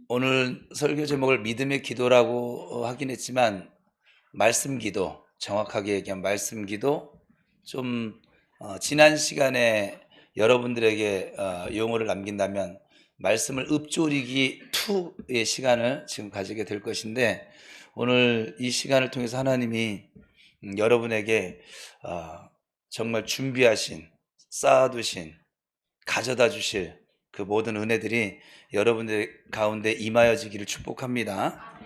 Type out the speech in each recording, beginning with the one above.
오늘 설교 제목을 믿음의 기도라고 하긴 했지만 말씀 기도, 정확하게 얘기하면 말씀 기도 좀 지난 시간에 여러분들에게 용어를 남긴다면 말씀을 읊조리기 2의 시간을 지금 가지게 될 것인데, 오늘 이 시간을 통해서 하나님이 여러분에게 정말 준비하신, 쌓아두신, 가져다 주실 그 모든 은혜들이 여러분들 가운데 임하여지기를 축복합니다.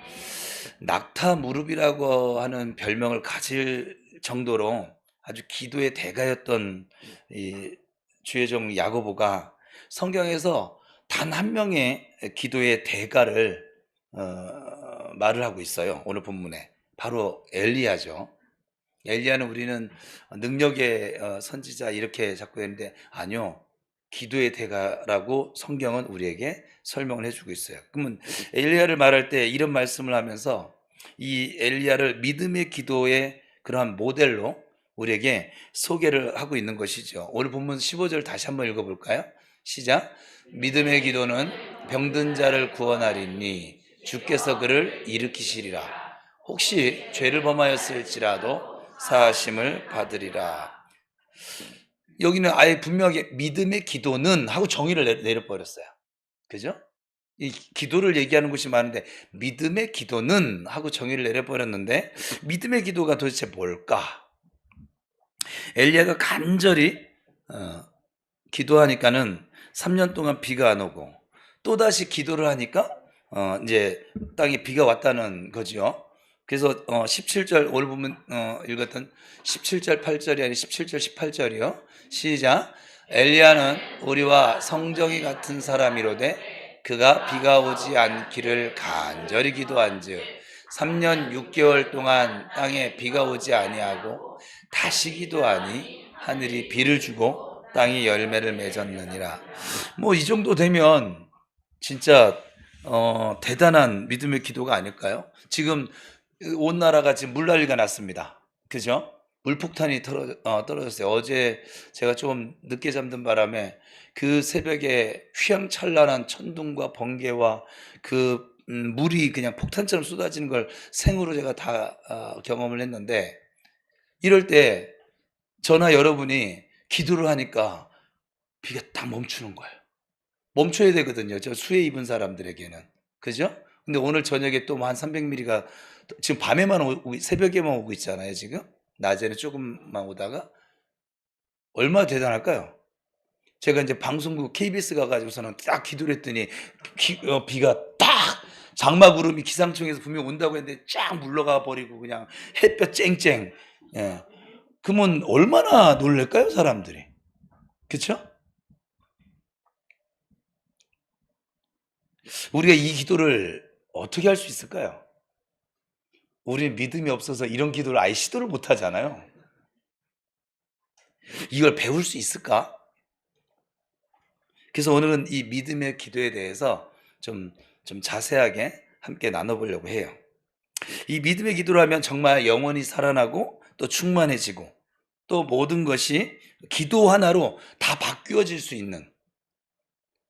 낙타 무릎이라고 하는 별명을 가질 정도로 아주 기도의 대가였던 이 주의 종 야고보가 성경에서 단 한 명의 기도의 대가를 말을 하고 있어요. 오늘 본문에 바로 엘리야죠. 엘리야는 우리는 능력의 선지자 이렇게 자꾸 했는데, 아니요, 기도의 대가라고 성경은 우리에게 설명을 해주고 있어요. 그러면 엘리야를 말할 때 이런 말씀을 하면서 이 엘리야를 믿음의 기도의 그러한 모델로 우리에게 소개를 하고 있는 것이죠. 오늘 본문 15절 다시 한번 읽어볼까요? 시작. 믿음의 기도는 병든 자를 구원하리니 주께서 그를 일으키시리라. 혹시 죄를 범하였을지라도 사하심을 받으리라. 여기는 아예 분명하게 믿음의 기도는 하고 정의를 내려버렸어요. 그죠? 이 기도를 얘기하는 곳이 많은데 믿음의 기도는 하고 정의를 내려버렸는데, 믿음의 기도가 도대체 뭘까? 엘리야가 간절히 기도하니까는 3년 동안 비가 안 오고, 또다시 기도를 하니까 이제 땅에 비가 왔다는 거죠. 그래서 17절 오늘 보면 읽었던 17절 8절이 아니 17절 18절이요. 시작. 엘리야는 우리와 성정이 같은 사람이로되 그가 비가 오지 않기를 간절히 기도한즉 3년 6개월 동안 땅에 비가 오지 아니하고 다시 기도하니 하늘이 비를 주고 땅이 열매를 맺었느니라. 뭐 이 정도 되면 진짜 대단한 믿음의 기도가 아닐까요? 지금 온 나라가 지금 물난리가 났습니다. 그죠? 물폭탄이 떨어졌어요. 어제 제가 좀 늦게 잠든 바람에 그 새벽에 휘황찬란한 천둥과 번개와 그 물이 그냥 폭탄처럼 쏟아지는 걸 생으로 제가 다 경험을 했는데, 이럴 때 저나 여러분이 기도를 하니까 비가 딱 멈추는 거예요. 멈춰야 되거든요. 저 수해 입은 사람들에게는. 그죠? 근데 오늘 저녁에 또 한 300mm가 지금 밤에만 오고 새벽에만 오고 있잖아요, 지금. 낮에는 조금만 오다가. 얼마나 대단할까요? 제가 이제 방송국 KBS 가가지고서는 딱 기도를 했더니 비가 딱 장마구름이 기상청에서 분명 온다고 했는데 쫙 물러가 버리고 그냥 햇볕 쨍쨍. 예. 그러면 얼마나 놀랄까요, 사람들이? 그쵸? 우리가 이 기도를 어떻게 할 수 있을까요? 우리는 믿음이 없어서 이런 기도를 아예 시도를 못 하잖아요. 이걸 배울 수 있을까? 그래서 오늘은 이 믿음의 기도에 대해서 좀 자세하게 함께 나눠보려고 해요. 이 믿음의 기도를 하면 정말 영혼이 살아나고 또 충만해지고 또 모든 것이 기도 하나로 다 바뀌어질 수 있는,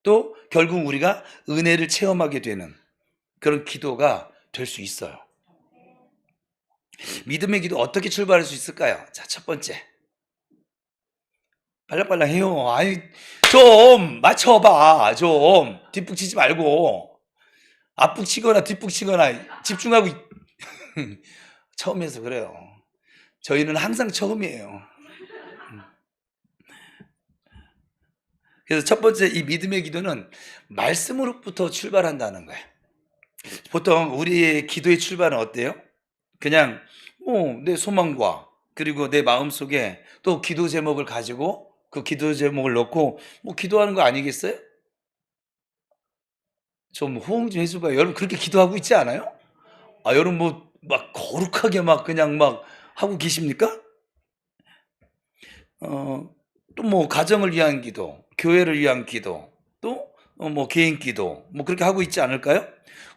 또 결국 우리가 은혜를 체험하게 되는 그런 기도가 될 수 있어요. 믿음의 기도 어떻게 출발할 수 있을까요? 자, 첫 번째. 빨랑빨랑 해요. 아이, 좀 맞춰봐. 좀 뒷북 치지 말고 앞북 치거나 뒷북 치거나 집중하고 처음에서 그래요. 저희는 항상 처음이에요. 그래서 첫 번째, 이 믿음의 기도는 말씀으로부터 출발한다는 거예요. 보통 우리의 기도의 출발은 어때요? 그냥 내 소망과 그리고 내 마음속에 또 기도 제목을 가지고 그 기도 제목을 넣고 기도하는 거 아니겠어요? 좀 호응 좀 해줘봐요. 여러분 그렇게 기도하고 있지 않아요? 여러분 막 거룩하게 막 그냥 막 하고 계십니까? 또 가정을 위한 기도, 교회를 위한 기도, 또 개인 기도 그렇게 하고 있지 않을까요?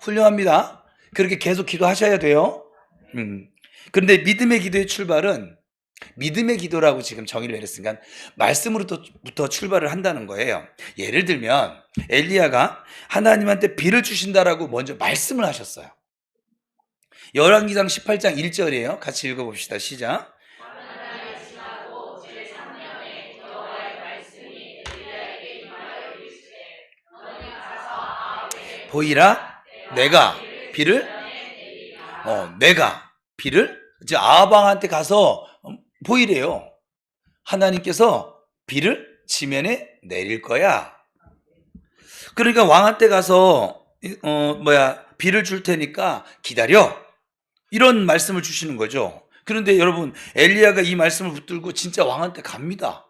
훌륭합니다. 그렇게 계속 기도하셔야 돼요. 그런데 믿음의 기도의 출발은 믿음의 기도라고 지금 정의를 내렸으니까 말씀으로부터 출발을 한다는 거예요. 예를 들면 엘리야가 하나님한테 비를 주신다라고 먼저 말씀을 하셨어요. 열왕기상 18장 1절이에요. 같이 읽어봅시다. 시작. 보이라 내가 비를 내가 비를 이제 아합 왕한테 가서 보이래요. 하나님께서 비를 지면에 내릴 거야. 그러니까 왕한테 가서 비를 줄 테니까 기다려. 이런 말씀을 주시는 거죠. 그런데 여러분 엘리야가 이 말씀을 붙들고 진짜 왕한테 갑니다.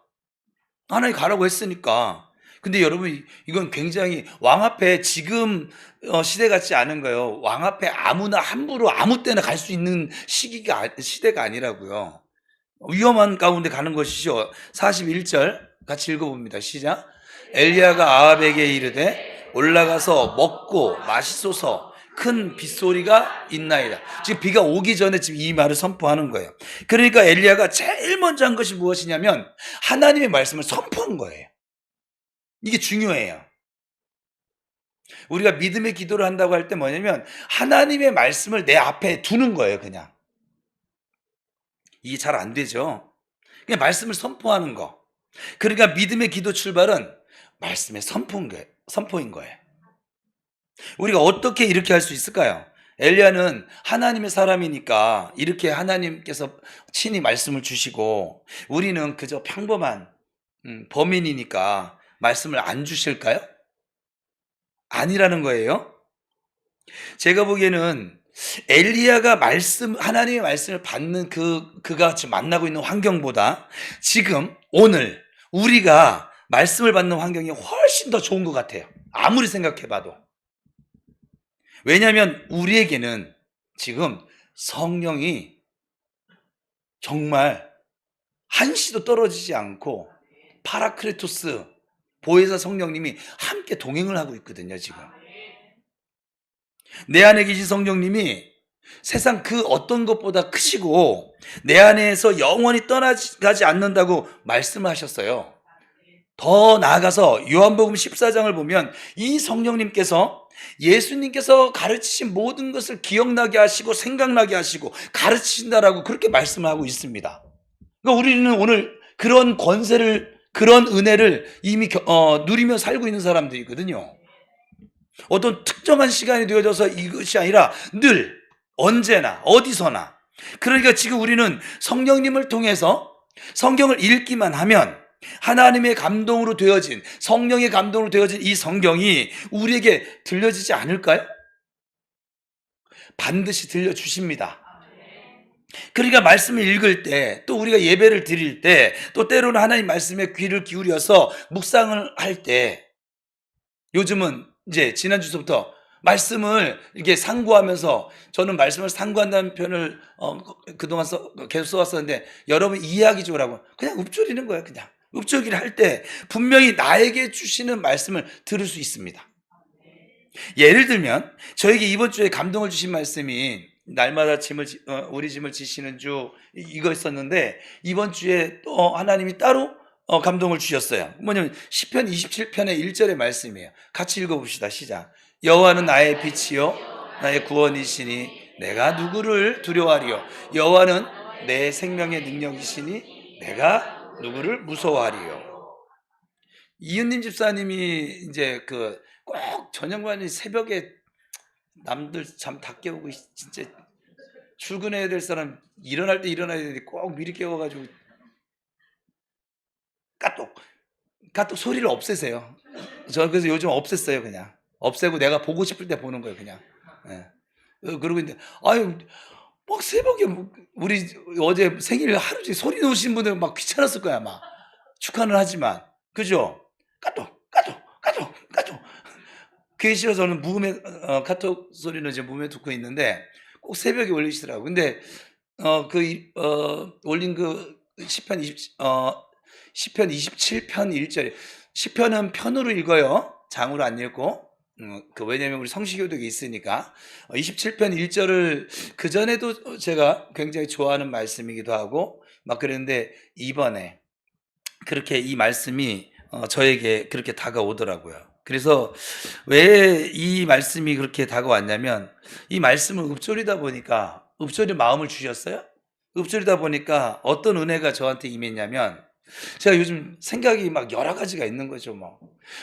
하나님 가라고 했으니까. 근데 여러분 이건 굉장히 왕 앞에 지금 시대 같지 않은 거예요. 왕 앞에 아무나 함부로 아무 때나 갈 수 있는 시대가 아니라고요. 위험한 가운데 가는 것이죠. 41절 같이 읽어봅니다. 시작. 엘리야가 아합에게 이르되 올라가서 먹고 마시소서. 큰 빗소리가 있나이다. 지금 비가 오기 전에 지금 이 말을 선포하는 거예요. 그러니까 엘리야가 제일 먼저 한 것이 무엇이냐면 하나님의 말씀을 선포한 거예요. 이게 중요해요. 우리가 믿음의 기도를 한다고 할 때 뭐냐면 하나님의 말씀을 내 앞에 두는 거예요. 그냥 이게 잘 안 되죠. 그냥 말씀을 선포하는 거. 그러니까 믿음의 기도 출발은 말씀의 선포인 거예요. 우리가 어떻게 이렇게 할 수 있을까요? 엘리야는 하나님의 사람이니까 이렇게 하나님께서 친히 말씀을 주시고 우리는 그저 평범한 범인이니까 말씀을 안 주실까요? 아니라는 거예요. 제가 보기에는 엘리야가 하나님의 말씀을 받는 그가 지금 만나고 있는 환경보다 지금 오늘 우리가 말씀을 받는 환경이 훨씬 더 좋은 것 같아요. 아무리 생각해봐도. 왜냐하면 우리에게는 지금 성령이 정말 한시도 떨어지지 않고 파라크레토스 보혜사 성령님이 함께 동행을 하고 있거든요. 지금 내 안에 계신 성령님이 세상 그 어떤 것보다 크시고 내 안에서 영원히 떠나가지 않는다고 말씀하셨어요. 더 나아가서 요한복음 14장을 보면 이 성령님께서 예수님께서 가르치신 모든 것을 기억나게 하시고 생각나게 하시고 가르치신다라고 그렇게 말씀을 하고 있습니다. 그러니까 우리는 오늘 그런 권세를, 그런 은혜를 이미 누리며 살고 있는 사람들이거든요. 어떤 특정한 시간이 되어져서 이것이 아니라 늘 언제나 어디서나. 그러니까 지금 우리는 성령님을 통해서 성경을 읽기만 하면 하나님의 감동으로 되어진, 성령의 감동으로 되어진 이 성경이 우리에게 들려지지 않을까요? 반드시 들려주십니다. 그러니까 말씀을 읽을 때, 또 우리가 예배를 드릴 때, 또 때로는 하나님 말씀에 귀를 기울여서 묵상을 할 때, 요즘은 이제 지난주부터 말씀을 이렇게 상고하면서, 저는 말씀을 상고한다는 표현을 그동안 계속 써왔었는데, 여러분 이해하기 좋으라고 그냥 읊조리는 거예요. 그냥 읊조리를 할 때 분명히 나에게 주시는 말씀을 들을 수 있습니다. 예를 들면 저에게 이번 주에 감동을 주신 말씀이 날마다 우리 짐을 지시는 주 이거 있었는데, 이번 주에 또 하나님이 따로 감동을 주셨어요. 뭐냐면 시편 27편의 1절의 말씀이에요. 같이 읽어봅시다. 시작. 여호와는 나의 빛이요 나의 구원이시니 내가 누구를 두려워하리요. 여호와는 내 생명의 능력이시니 내가 누구를 무서워하리요. 이은님 집사님이 이제 꼭 저녁반이 새벽에 남들 잠 다 깨우고 진짜 출근해야 될 사람 일어날 때 일어나야 되는데 꼭 미리 깨워가지고 까똑 소리를 없애세요. 저 그래서 요즘 없앴어요. 그냥 없애고 내가 보고 싶을 때 보는 거예요. 그냥. 예. 그러고 있는데 막 새벽에 우리 어제 생일 하루 종일 소리 놓으신 분들 막 귀찮았을 거야. 막 축하는 하지만 그죠? 까똑 그게 싫어서 저는 무음에 카톡 소리는 이제 무음에 듣고 있는데 꼭 새벽에 올리시더라고. 근데 올린 시편 27편 1절. 시편은 편으로 읽어요. 장으로 안 읽고. 왜냐면 우리 성시교독이 있으니까. 27편 1절을 그전에도 제가 굉장히 좋아하는 말씀이기도 하고 막 그랬는데 이번에 그렇게 이 말씀이 저에게 그렇게 다가오더라고요. 그래서 왜 이 말씀이 그렇게 다가왔냐면 이 말씀은 읊조리다 보니까 읊조리 마음을 주셨어요. 읊조리다 보니까 어떤 은혜가 저한테 임했냐면 제가 요즘 생각이 막 여러 가지가 있는 거죠. 뭐.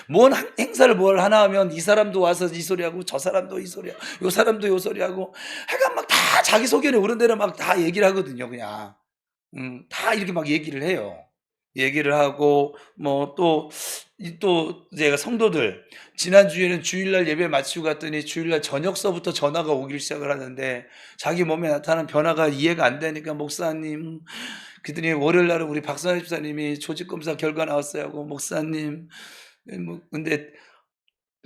뭔 행사를 뭘 하나 하면 이 사람도 와서 이 소리하고 저 사람도 이 소리하고 요 사람도 요 소리하고 하여간 막 다 자기소개는 옳은 대로 막 다 얘기를 하거든요. 그냥. 다 이렇게 막 얘기를 해요. 얘기를 하고 뭐 또 제가 성도들 지난주에는 주일날 예배 마치고 갔더니 주일날 저녁서부터 전화가 오기 시작을 하는데 자기 몸에 나타난 변화가 이해가 안 되니까 목사님 그랬더니 월요일 날은 우리 박선혜 집사님이 조직 검사 결과 나왔어요 하고 목사님 뭐 근데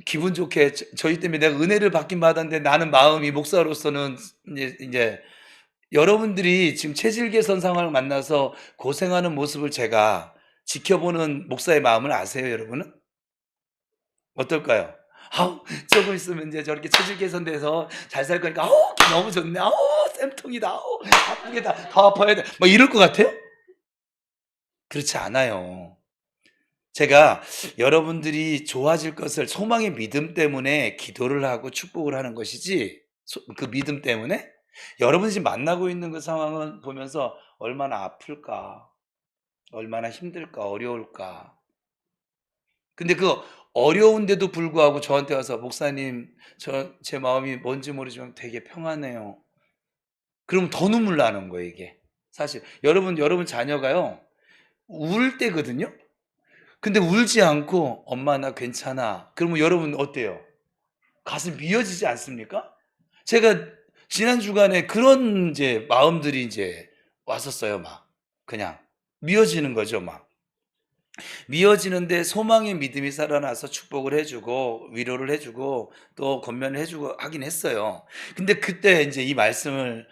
기분 좋게 저희 때문에 내가 은혜를 받긴 받았는데 나는 마음이 목사로서는 이제 여러분들이 지금 체질 개선 상황을 만나서 고생하는 모습을 제가 지켜보는 목사의 마음을 아세요, 여러분은? 어떨까요? 아우, 조금 있으면 이제 저렇게 체질 개선돼서 잘 살 거니까, 아우, 너무 좋네. 아우, 쌤통이다. 아우, 아프겠다. 더 아파야 돼. 막 이럴 것 같아요? 그렇지 않아요. 제가 여러분들이 좋아질 것을 소망의 믿음 때문에 기도를 하고 축복을 하는 것이지, 그 믿음 때문에 여러분이 지금 만나고 있는 그 상황은 보면서 얼마나 아플까, 얼마나 힘들까, 어려울까. 근데 그 어려운데도 불구하고 저한테 와서 목사님, 제 마음이 뭔지 모르지만 되게 평안해요. 그러면 더 눈물 나는 거예요, 이게. 사실 여러분 자녀가요 울 때거든요. 근데 울지 않고 엄마 나 괜찮아. 그러면 여러분 어때요? 가슴 미어지지 않습니까? 제가 지난 주간에 그런 이제 마음들이 이제 왔었어요, 막. 그냥 미어지는 거죠, 막. 미어지는데 소망의 믿음이 살아나서 축복을 해주고 위로를 해주고 또 권면을 해주고 하긴 했어요. 근데 그때 이제 이 말씀을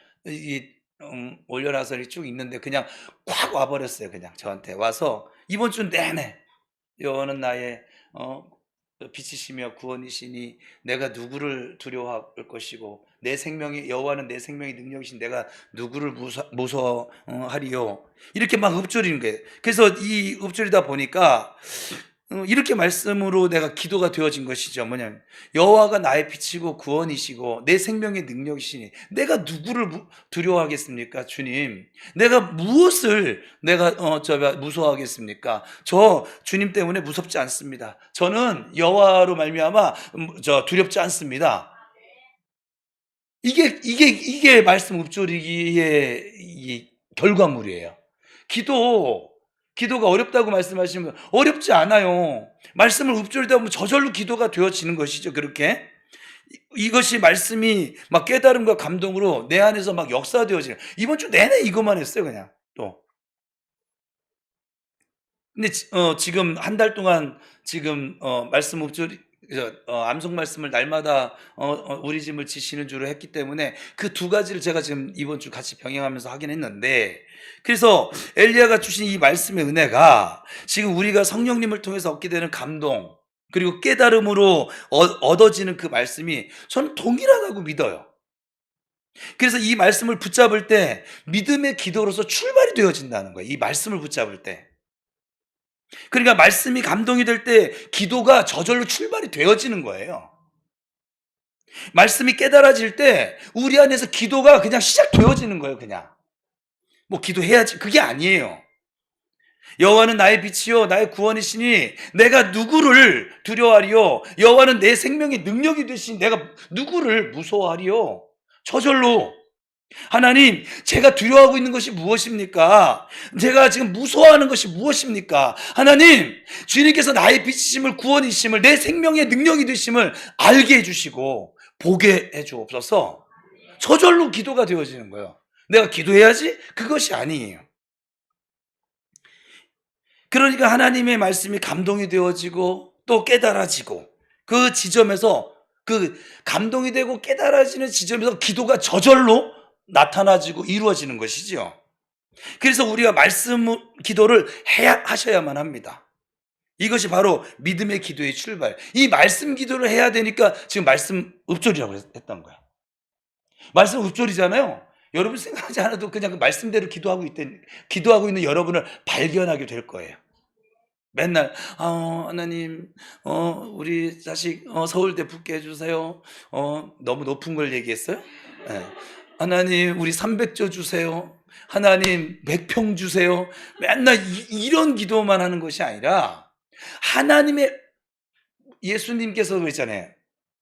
올려놔서 이렇게 쭉 있는데 그냥 확 와버렸어요. 그냥 저한테 와서 이번 주 내내 여호와는 나의 빛이시며 구원이시니 내가 누구를 두려워할 것이고 내 생명이 여호와는 내 생명의 능력이신 내가 누구를 무서워하리요 이렇게 막 읊조리는 거예요. 그래서 이 읊조리다 보니까 이렇게 말씀으로 내가 기도가 되어진 것이죠. 뭐냐면 여호와가 나의 빛이고 구원이시고 내 생명의 능력이시니 내가 누구를 두려워하겠습니까, 주님? 내가 무엇을 내가 무서워하겠습니까? 저 주님 때문에 무섭지 않습니다. 저는 여호와로 말미암아 저 두렵지 않습니다. 이게 말씀 읊조리기의 이 결과물이에요. 기도가 어렵다고 말씀하시면 어렵지 않아요. 말씀을 읊조리다 보면 저절로 기도가 되어지는 것이죠. 그렇게 이것이 말씀이 막 깨달음과 감동으로 내 안에서 막 역사되어지는 이번 주 내내 이것만 했어요. 그냥 또 근데 지금 한 달 동안 지금 말씀 읊조리 암송 말씀을 날마다 우리 짐을 지시는 주로 했기 때문에 그 두 가지를 제가 지금 이번 주 같이 병행하면서 하긴 했는데 그래서 엘리야가 주신 이 말씀의 은혜가 지금 우리가 성령님을 통해서 얻게 되는 감동 그리고 깨달음으로 얻어지는 그 말씀이 저는 동일하다고 믿어요. 그래서 이 말씀을 붙잡을 때 믿음의 기도로서 출발이 되어진다는 거예요. 이 말씀을 붙잡을 때. 그러니까 말씀이 감동이 될 때 기도가 저절로 출발이 되어지는 거예요. 말씀이 깨달아질 때 우리 안에서 기도가 그냥 시작되어지는 거예요. 그냥 뭐 기도해야지 그게 아니에요. 여호와는 나의 빛이요 나의 구원이시니 내가 누구를 두려워하리요 여호와는 내 생명의 능력이 되시니 내가 누구를 무서워하리요. 저절로 하나님, 제가 두려워하고 있는 것이 무엇입니까? 제가 지금 무서워하는 것이 무엇입니까? 하나님, 주님께서 나의 빛이심을 구원이심을 내 생명의 능력이 되심을 알게 해주시고 보게 해주옵소서. 저절로 기도가 되어지는 거예요. 내가 기도해야지? 그것이 아니에요. 그러니까 하나님의 말씀이 감동이 되어지고 또 깨달아지고 그 지점에서 그 감동이 되고 깨달아지는 지점에서 기도가 저절로 나타나지고 이루어지는 것이죠. 그래서 우리가 말씀 기도를 하셔야만 합니다. 이것이 바로 믿음의 기도의 출발. 이 말씀 기도를 해야 되니까 지금 말씀 읊조리라고 했던 거야. 말씀 읊조리잖아요. 여러분 생각하지 않아도 그냥 그 말씀대로 기도하고 있는 여러분을 발견하게 될 거예요. 맨날 하나님 우리 자식 서울대 붙게 해주세요. 너무 높은 걸 얘기했어요? 예. 하나님 우리 300조 주세요. 하나님 100평 주세요. 맨날 이런 기도만 하는 것이 아니라 하나님의, 예수님께서 그랬잖아요.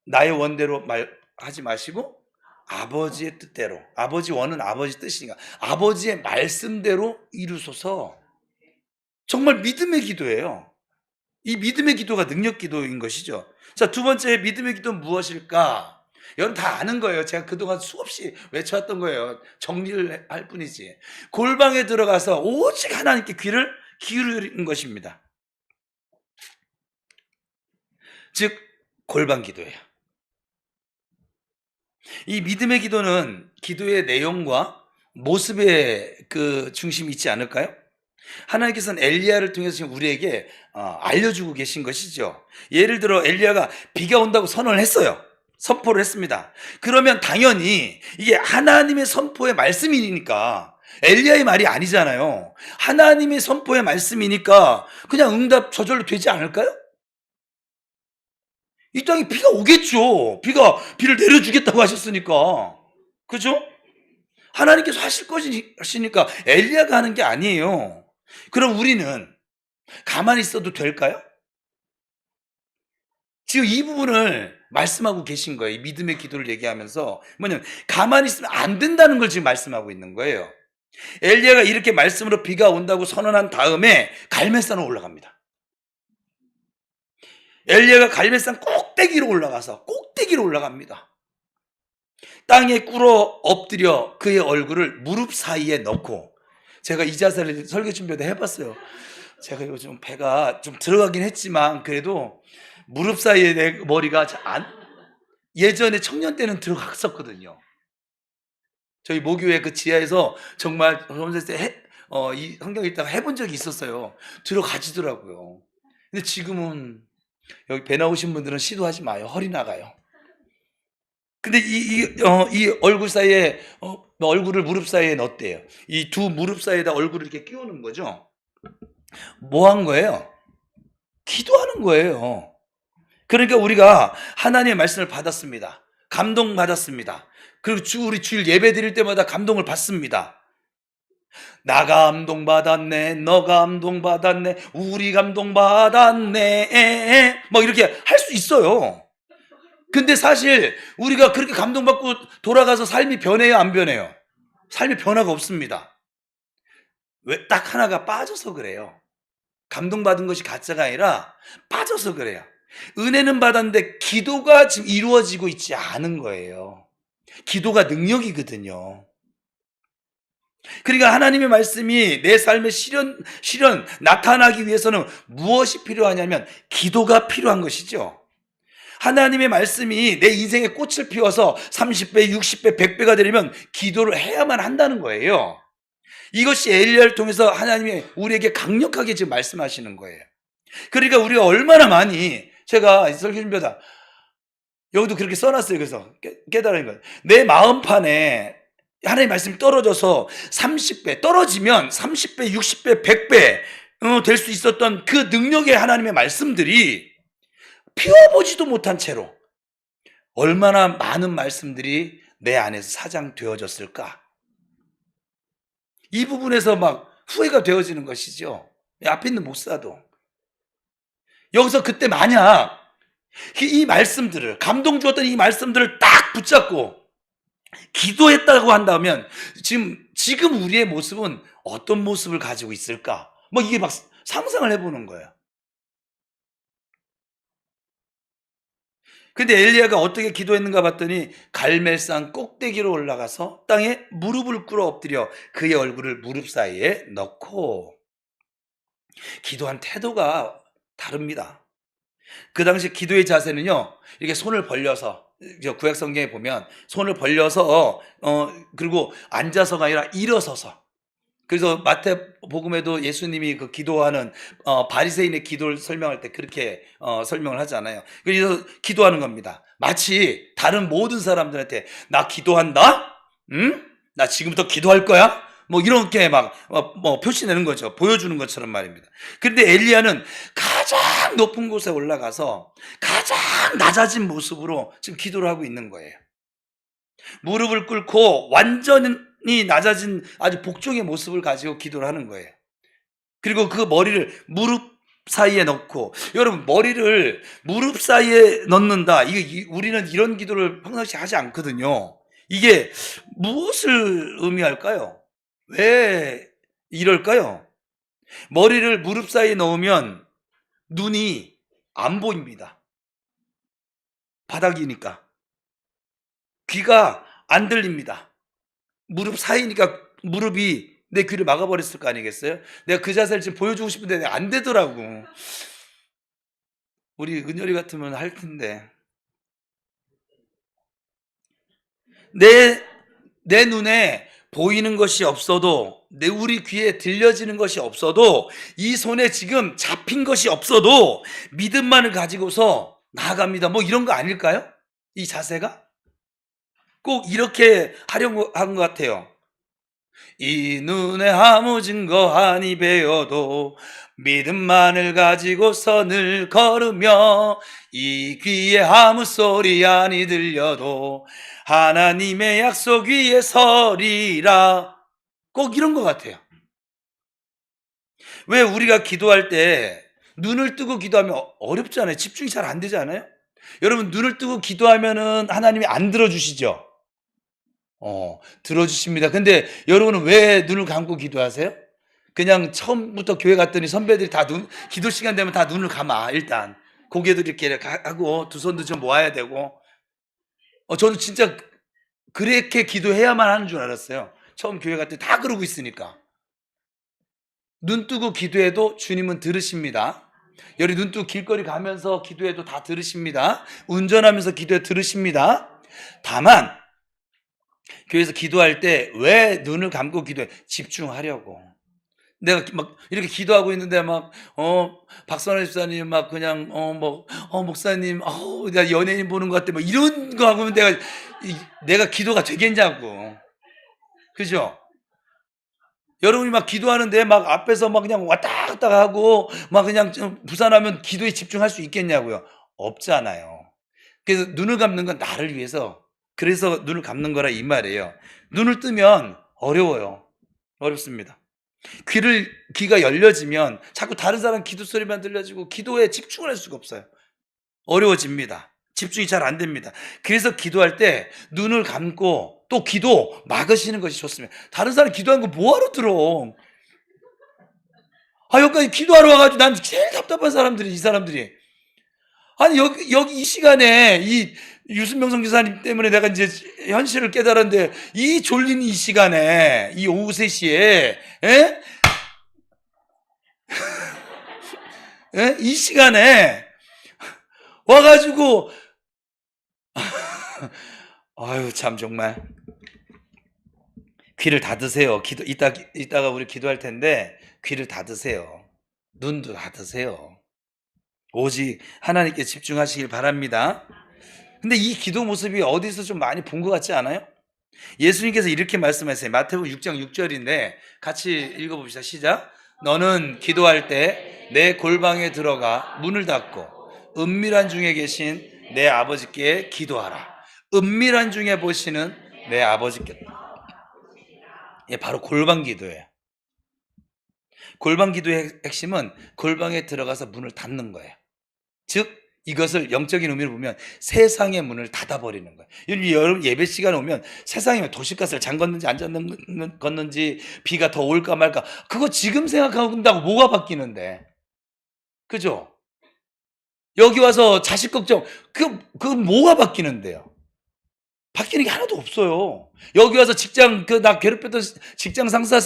나의 원대로 말하지 마시고 아버지의 뜻대로, 아버지 원은 아버지 뜻이니까 아버지의 말씀대로 이루소서. 정말 믿음의 기도예요. 이 믿음의 기도가 능력 기도인 것이죠. 자, 두 번째 믿음의 기도는 무엇일까? 여러분 다 아는 거예요. 제가 그동안 수없이 외쳐왔던 거예요. 정리를 할 뿐이지. 골방에 들어가서 오직 하나님께 귀를 기울이는 것입니다. 즉 골방 기도예요. 이 믿음의 기도는 기도의 내용과 모습에 그 중심이 있지 않을까요? 하나님께서는 엘리야를 통해서 지금 우리에게 알려주고 계신 것이죠. 예를 들어 엘리야가 비가 온다고 선언을 했어요. 선포를 했습니다. 그러면 당연히 이게 하나님의 선포의 말씀이니까 엘리야의 말이 아니잖아요. 하나님의 선포의 말씀이니까 그냥 응답 저절로 되지 않을까요? 이 땅에 비가 오겠죠. 비를 내려주겠다고 하셨으니까. 그죠? 하나님께서 하실 것이니까 엘리야가 하는 게 아니에요. 그럼 우리는 가만히 있어도 될까요? 지금 이 부분을 말씀하고 계신 거예요. 이 믿음의 기도를 얘기하면서 뭐냐면 가만히 있으면 안 된다는 걸 지금 말씀하고 있는 거예요. 엘리야가 이렇게 말씀으로 비가 온다고 선언한 다음에 갈멜산으로 올라갑니다. 엘리야가 갈멜산 꼭대기로 올라갑니다. 땅에 꿇어 엎드려 그의 얼굴을 무릎 사이에 넣고, 제가 이 자세를 설교 준비 때 해봤어요. 제가 요즘 배가 좀 들어가긴 했지만 그래도 무릎 사이에 내 머리가 예전에 청년 때는 들어갔었거든요. 저희 모교회 그 지하에서 정말 이 성경 읽다가 해본 적이 있었어요. 들어가지더라고요. 근데 지금은 여기 배 나오신 분들은 시도하지 마요. 허리 나가요. 근데 이 얼굴 사이에 얼굴을 무릎 사이에 넣었대요. 이 두 무릎 사이에다 얼굴을 이렇게 끼우는 거죠. 뭐 한 거예요? 기도하는 거예요. 그러니까 우리가 하나님의 말씀을 받았습니다. 감동받았습니다. 그리고 우리 주일 예배 드릴 때마다 감동을 받습니다. 나 감동받았네, 너 감동받았네, 우리 감동받았네, 막 이렇게 할 수 있어요. 근데 사실 우리가 그렇게 감동받고 돌아가서 삶이 변해요, 안 변해요? 삶의 변화가 없습니다. 왜? 딱 하나가 빠져서 그래요. 감동받은 것이 가짜가 아니라 빠져서 그래요. 은혜는 받았는데 기도가 지금 이루어지고 있지 않은 거예요. 기도가 능력이거든요. 그러니까 하나님의 말씀이 내 삶의 실현 나타나기 위해서는 무엇이 필요하냐면 기도가 필요한 것이죠. 하나님의 말씀이 내 인생에 꽃을 피워서 30배, 60배, 100배가 되려면 기도를 해야만 한다는 거예요. 이것이 엘리야를 통해서 하나님이 우리에게 강력하게 지금 말씀하시는 거예요. 그러니까 우리가 얼마나 많이, 제가 설교 준비하다 여기도 그렇게 써놨어요. 그래서 깨달은 거예요. 내 마음판에 하나님의 말씀이 떨어져서 30배 떨어지면 30배, 60배, 100배 될 수 있었던 그 능력의 하나님의 말씀들이 피워보지도 못한 채로 얼마나 많은 말씀들이 내 안에서 사장되어졌을까? 이 부분에서 막 후회가 되어지는 것이죠. 앞에 있는 목사도. 여기서 그때 만약 이 말씀들을, 감동 주었던 이 말씀들을 딱 붙잡고 기도했다고 한다면 지금 우리의 모습은 어떤 모습을 가지고 있을까? 뭐 이게 막 상상을 해보는 거예요. 근데 엘리야가 어떻게 기도했는가 봤더니 갈멜산 꼭대기로 올라가서 땅에 무릎을 꿇어 엎드려 그의 얼굴을 무릎 사이에 넣고, 기도한 태도가 다릅니다. 그 당시 기도의 자세는요, 이렇게 손을 벌려서, 구약 성경에 보면 손을 벌려서 그리고 앉아서가 아니라 일어서서, 그래서 마태복음에도 예수님이 그 기도하는 바리새인의 기도를 설명할 때 그렇게 설명을 하잖아요. 그래서 기도하는 겁니다. 마치 다른 모든 사람들한테 나 기도한다? 응? 나 지금부터 기도할 거야? 뭐 이렇게 막 뭐 표시내는 거죠. 보여주는 것처럼 말입니다. 그런데 엘리야는 가장 높은 곳에 올라가서 가장 낮아진 모습으로 지금 기도를 하고 있는 거예요. 무릎을 꿇고 완전히 낮아진 아주 복종의 모습을 가지고 기도를 하는 거예요. 그리고 그 머리를 무릎 사이에 넣고, 여러분 머리를 무릎 사이에 넣는다, 이게 우리는 이런 기도를 평상시에 하지 않거든요. 이게 무엇을 의미할까요? 왜 이럴까요? 머리를 무릎 사이에 넣으면 눈이 안 보입니다. 바닥이니까. 귀가 안 들립니다. 무릎 사이니까 무릎이 내 귀를 막아버렸을 거 아니겠어요? 내가 그 자세를 지금 보여주고 싶은데 안 되더라고. 우리 은열이 같으면 할 텐데. 내 눈에 보이는 것이 없어도, 우리 귀에 들려지는 것이 없어도, 이 손에 지금 잡힌 것이 없어도 믿음만을 가지고서 나아갑니다. 뭐 이런 거 아닐까요? 이 자세가? 꼭 이렇게 하려고 한 것 같아요. 이 눈에 아무 증거 아니 배어도 믿음만을 가지고서 늘 걸으며, 이 귀에 아무 소리 아니 들려도 하나님의 약속 위에 서리라. 꼭 이런 것 같아요. 왜 우리가 기도할 때 눈을 뜨고 기도하면 어렵잖아요. 집중이 잘 안 되잖아요. 여러분 눈을 뜨고 기도하면은 하나님이 안 들어주시죠? 들어주십니다. 근데 여러분은 왜 눈을 감고 기도하세요? 그냥 처음부터 교회 갔더니 선배들이 다 기도 시간 되면 다 눈을 감아. 일단 고개도 이렇게 하고 두 손도 좀 모아야 되고. 저는 진짜 그렇게 기도해야만 하는 줄 알았어요. 처음 교회 갔더니 다 그러고 있으니까. 눈 뜨고 기도해도 주님은 들으십니다. 여기 눈 뜨고 길거리 가면서 기도해도 다 들으십니다. 운전하면서 기도해 들으십니다. 다만 교회에서 기도할 때 왜 눈을 감고 기도해? 집중하려고. 내가 막 이렇게 기도하고 있는데 막 박선화 집사님 막 그냥 목사님 내가 연예인 보는 것 같아 뭐 이런 거 하면 내가 기도가 되겠냐고. 그죠? 여러분이 막 기도하는데 막 앞에서 막 그냥 왔다 갔다 하고 막 그냥 좀 부산하면 기도에 집중할 수 있겠냐고요. 없잖아요. 그래서 눈을 감는 건 나를 위해서, 그래서 눈을 감는 거라 이 말이에요. 눈을 뜨면 어려워요. 어렵습니다. 귀가 열려지면 자꾸 다른 사람 기도 소리만 들려지고 기도에 집중을 할 수가 없어요. 어려워집니다. 집중이 잘 안 됩니다. 그래서 기도할 때 눈을 감고 또 기도 막으시는 것이 좋습니다. 다른 사람 기도하는 거 뭐하러 들어? 여기까지 기도하러 와가지고 난 제일 답답한 사람들이 이 사람들이. 아니 여기 이 시간에 이 유순명 선교사님 때문에 내가 이제 현실을 깨달았는데, 이 졸린 이 시간에, 이 오후 3시에 이 시간에 와가지고 아유 참 정말 귀를 닫으세요. 이따가 우리 기도할 텐데 귀를 닫으세요. 눈도 닫으세요. 오직 하나님께 집중하시길 바랍니다. 근데 이 기도 모습이 어디서 좀 많이 본 것 같지 않아요? 예수님께서 이렇게 말씀하세요. 마태복음 6장 6절인데 같이 읽어봅시다. 시작. 너는 기도할 때 내 골방에 들어가 문을 닫고 은밀한 중에 계신 내 아버지께 기도하라. 은밀한 중에 보시는 내 아버지께. 바로 골방 기도예요. 골방 기도의 핵심은 골방에 들어가서 문을 닫는 거예요. 즉 이것을 영적인 의미로 보면 세상의 문을 닫아버리는 거예요. 여러분 예배 시간에 오면 세상에 도시가스를 잠궜는지 안 잠궜는지, 비가 더 올까 말까, 그거 지금 생각한다고 뭐가 바뀌는데. 그죠? 여기 와서 자식 걱정, 그 뭐가 바뀌는데요? 바뀌는 게 하나도 없어요. 여기 와서 나 괴롭혔던 직장 상사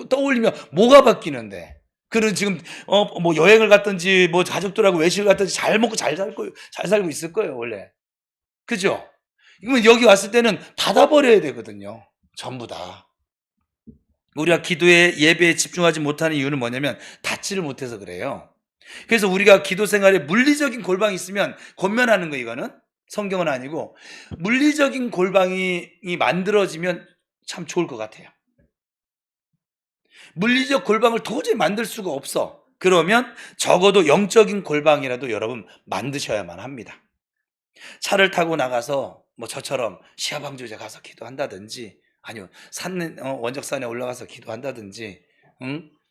떠올리면 뭐가 바뀌는데? 그는 지금 뭐 여행을 갔든지 뭐 가족들하고 외식을 갔든지 잘 먹고 잘 살고 있을 거예요 원래. 그죠? 이건 여기 왔을 때는 닫아버려야 되거든요. 전부 다. 우리가 기도에 예배에 집중하지 못하는 이유는 뭐냐면 닫지를 못해서 그래요. 그래서 우리가 기도 생활에 물리적인 골방이 있으면 권면하는 거, 이거는 성경은 아니고, 물리적인 골방이 만들어지면 참 좋을 것 같아요. 물리적 골방을 도저히 만들 수가 없어. 그러면 적어도 영적인 골방이라도 여러분 만드셔야만 합니다. 차를 타고 나가서 뭐 저처럼 시아방주제 가서 기도한다든지, 아니면 원적산에 올라가서 기도한다든지,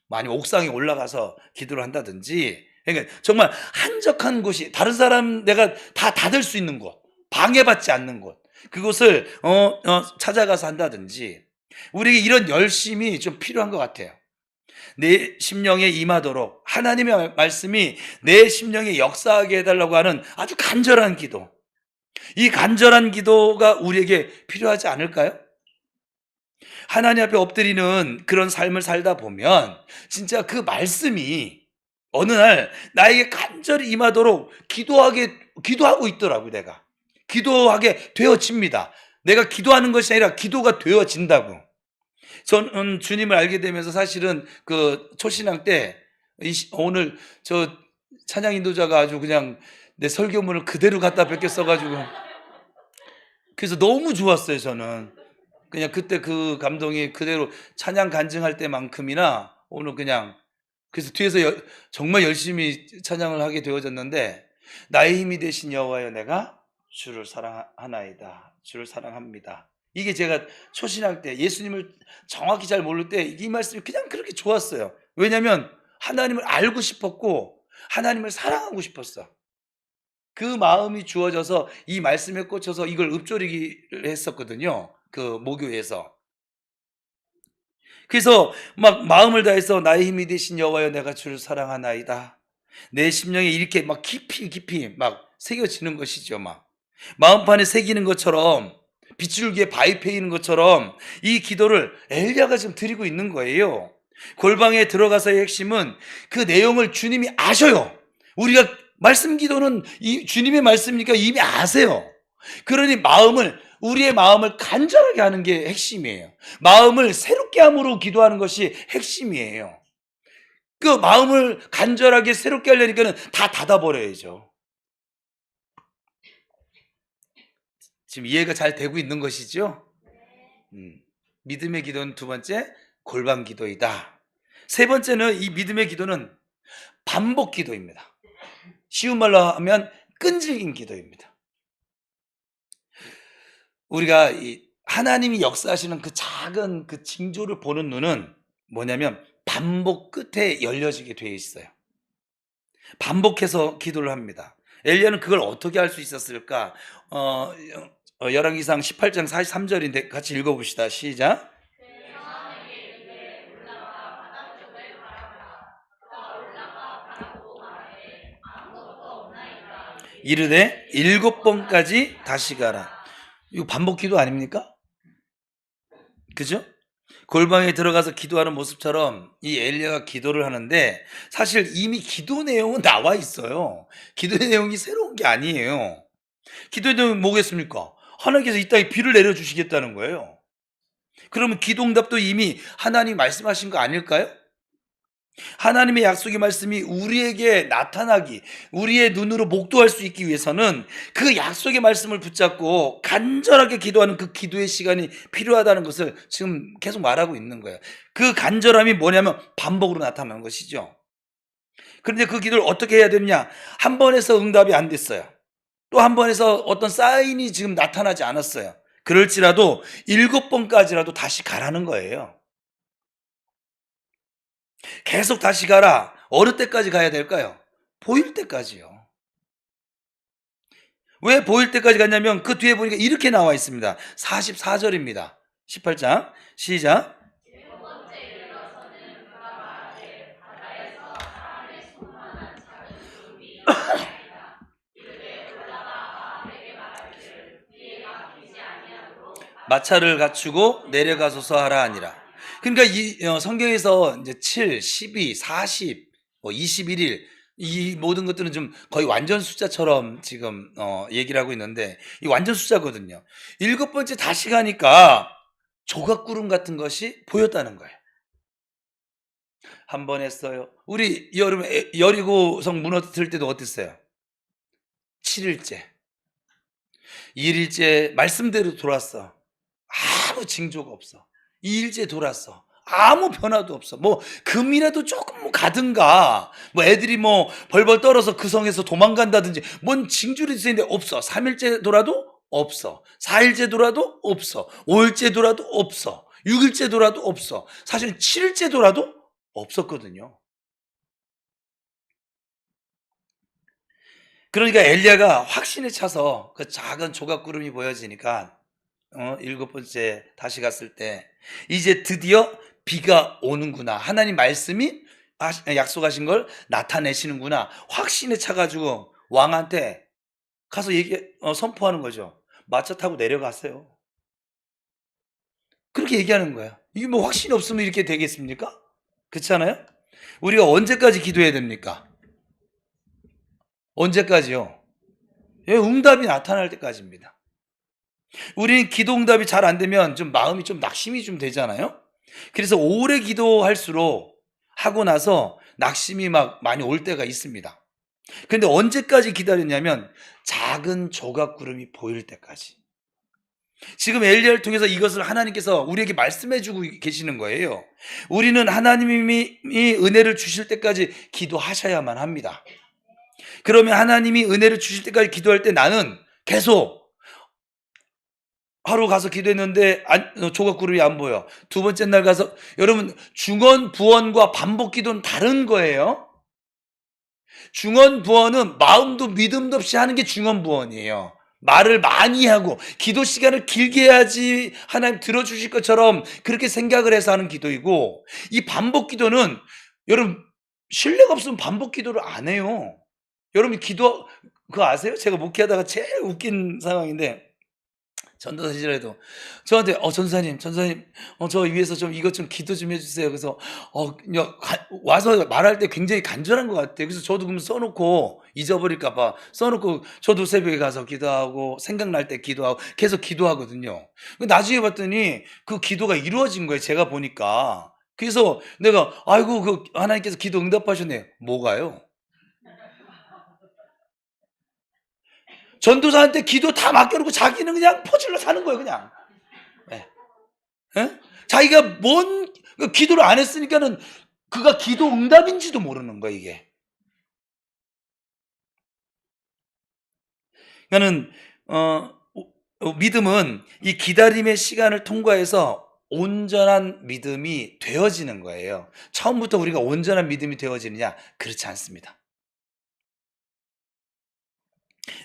아니면 옥상에 올라가서 기도를 한다든지, 그러니까 정말 한적한 곳이, 다른 사람 내가 다 닫을 수 있는 곳, 방해받지 않는 곳, 그곳을 찾아가서 한다든지, 우리에게 이런 열심이 좀 필요한 것 같아요. 내 심령에 임하도록 하나님의 말씀이 내 심령에 역사하게 해달라고 하는 아주 간절한 기도, 이 간절한 기도가 우리에게 필요하지 않을까요? 하나님 앞에 엎드리는 그런 삶을 살다 보면 진짜 그 말씀이 어느 날 나에게 간절히 임하도록 기도하고 있더라고요. 내가 기도하게 되어집니다. 내가 기도하는 것이 아니라 기도가 되어진다고. 저는 주님을 알게 되면서 사실은 그 초신앙 때 오늘 저 찬양 인도자가 아주 그냥 내 설교문을 그대로 갖다 베꼈어가지고, 그래서 너무 좋았어요. 저는 그냥 그때 그 감동이 그대로 찬양 간증할 때만큼이나 오늘 그냥, 그래서 뒤에서 정말 열심히 찬양을 하게 되어졌는데, 나의 힘이 되신 여호와여 내가 주를 사랑하나이다, 주를 사랑합니다. 이게 제가 초신할 때, 예수님을 정확히 잘 모를 때 이 말씀이 그냥 그렇게 좋았어요. 왜냐하면 하나님을 알고 싶었고 하나님을 사랑하고 싶었어. 그 마음이 주어져서 이 말씀에 꽂혀서 이걸 읊조리기를 했었거든요, 그 모교에서. 그래서 막 마음을 다해서 나의 힘이 되신 여호와여 내가 주를 사랑하나이다, 내 심령에 이렇게 막 깊이 막 새겨지는 것이죠. 막 마음판에 새기는 것처럼, 빗줄기에 바위 패이는 것처럼 이 기도를 엘리야가 지금 드리고 있는 거예요. 골방에 들어가서의 핵심은 그 내용을 주님이 아셔요. 우리가 말씀 기도는 이 주님의 말씀이니까 이미 아세요. 그러니 우리의 마음을 간절하게 하는 게 핵심이에요. 마음을 새롭게 함으로 기도하는 것이 핵심이에요. 그 마음을 간절하게 새롭게 하려니까는 다 닫아버려야죠. 지금 이해가 잘 되고 있는 것이죠? 믿음의 기도는 두 번째, 골방 기도이다. 세 번째는, 이 믿음의 기도는 반복 기도입니다. 쉬운 말로 하면 끈질긴 기도입니다. 우리가 하나님이 역사하시는 그 작은 그 징조를 보는 눈은 뭐냐면 반복 끝에 열려지게 되어 있어요. 반복해서 기도를 합니다. 엘리야는 그걸 어떻게 할 수 있었을까? 열왕기상 18장 43절인데 같이 읽어봅시다. 시작. 이르되 7번까지 다시 가라. 이거 반복 기도 아닙니까? 그죠? 골방에 들어가서 기도하는 모습처럼 이 엘리야가 기도를 하는데, 사실 이미 기도 내용은 나와 있어요. 기도 내용이 새로운 게 아니에요. 기도 내용은 뭐겠습니까? 하나님께서 이 땅에 비를 내려주시겠다는 거예요. 그러면 기도응답도 이미 하나님이 말씀하신 거 아닐까요? 하나님의 약속의 말씀이 우리에게 나타나기, 우리의 눈으로 목도할 수 있기 위해서는 그 약속의 말씀을 붙잡고 간절하게 기도하는 그 기도의 시간이 필요하다는 것을 지금 계속 말하고 있는 거예요. 그 간절함이 뭐냐면 반복으로 나타나는 것이죠. 그런데 그 기도를 어떻게 해야 되느냐? 한 번 해서 응답이 안 됐어요. 또 한 번 해서 어떤 사인이 지금 나타나지 않았어요. 그럴지라도 7번까지라도 다시 가라는 거예요. 계속 다시 가라. 어느 때까지 가야 될까요? 보일 때까지요. 왜 보일 때까지 갔냐면 그 뒤에 보니까 이렇게 나와 있습니다. 44절입니다. 18장 시작. 마차를 갖추고 내려가소서 하라 하니라. 그러니까 이 성경에서 이제 7, 12, 40, 21일 이 모든 것들은 좀 거의 완전 숫자처럼 지금 얘기를 하고 있는데, 이 완전 숫자거든요. 7번째 다시 가니까 조각구름 같은 것이 보였다는 거예요. 한 번 했어요. 우리 여름에 여리고성 무너뜨릴 때도 어땠어요? 7일째 1일째 말씀대로 돌았어. 아무 징조가 없어. 2일째 돌았어. 아무 변화도 없어. 뭐 금이라도 조금 뭐 가든가, 뭐 애들이 뭐 벌벌 떨어서 그 성에서 도망간다든지 뭔 징조를 있는데 없어. 3일째 돌아도 없어. 4일째 돌아도 없어. 5일째 돌아도 없어. 6일째 돌아도 없어. 사실 7일째 돌아도 없었거든요. 그러니까 엘리야가 확신에 차서 그 작은 조각구름이 보여지니까 일곱 번째 다시 갔을 때 이제 드디어 비가 오는구나. 하나님 말씀이 약속하신 걸 나타내시는구나. 확신에 차가지고 왕한테 가서 선포하는 거죠. 마차 타고 내려갔어요. 그렇게 얘기하는 거야. 이게 뭐 확신이 없으면 이렇게 되겠습니까? 그렇지 않아요? 우리가 언제까지 기도해야 됩니까? 언제까지요? 응답이 나타날 때까지입니다. 우리는 기도 응답이 잘 안 되면 좀 마음이 좀 낙심이 좀 되잖아요. 그래서 오래 기도할수록 하고 나서 낙심이 막 많이 올 때가 있습니다. 근데 언제까지 기다렸냐면 작은 조각구름이 보일 때까지. 지금 엘리야를 통해서 이것을 하나님께서 우리에게 말씀해 주고 계시는 거예요. 우리는 하나님이 은혜를 주실 때까지 기도하셔야만 합니다. 그러면 하나님이 은혜를 주실 때까지 기도할 때 나는 계속 하루 가서 기도했는데 조각구름이 안 보여. 두 번째 날 가서, 여러분, 중언 부언과 반복 기도는 다른 거예요. 중언 부언은 마음도 믿음도 없이 하는 게 중언 부언이에요. 말을 많이 하고 기도 시간을 길게 해야지 하나님 들어주실 것처럼 그렇게 생각을 해서 하는 기도이고, 이 반복 기도는 여러분 신뢰가 없으면 반복 기도를 안 해요. 여러분 기도 그거 아세요? 제가 목회하다가 제일 웃긴 상황인데, 전도사 시절에도 저한테 전사님 저 위해서 좀 이것 좀 기도 좀 해주세요. 그래서 와서 말할 때 굉장히 간절한 것 같아요. 그래서 저도 그럼 써놓고 잊어버릴까 봐 써놓고 저도 새벽에 가서 기도하고 생각날 때 기도하고 계속 기도하거든요. 나중에 봤더니 그 기도가 이루어진 거예요. 제가 보니까. 그래서 내가 아이고 그 하나님께서 기도 응답하셨네요. 뭐가요? 전도사한테 기도 다 맡겨놓고 자기는 그냥 퍼질러 사는 거예요, 그냥. 예. 예? 자기가 기도를 안 했으니까는 그가 기도 응답인지도 모르는 거야, 이게. 그러니까는, 믿음은 이 기다림의 시간을 통과해서 온전한 믿음이 되어지는 거예요. 처음부터 우리가 온전한 믿음이 되어지느냐? 그렇지 않습니다.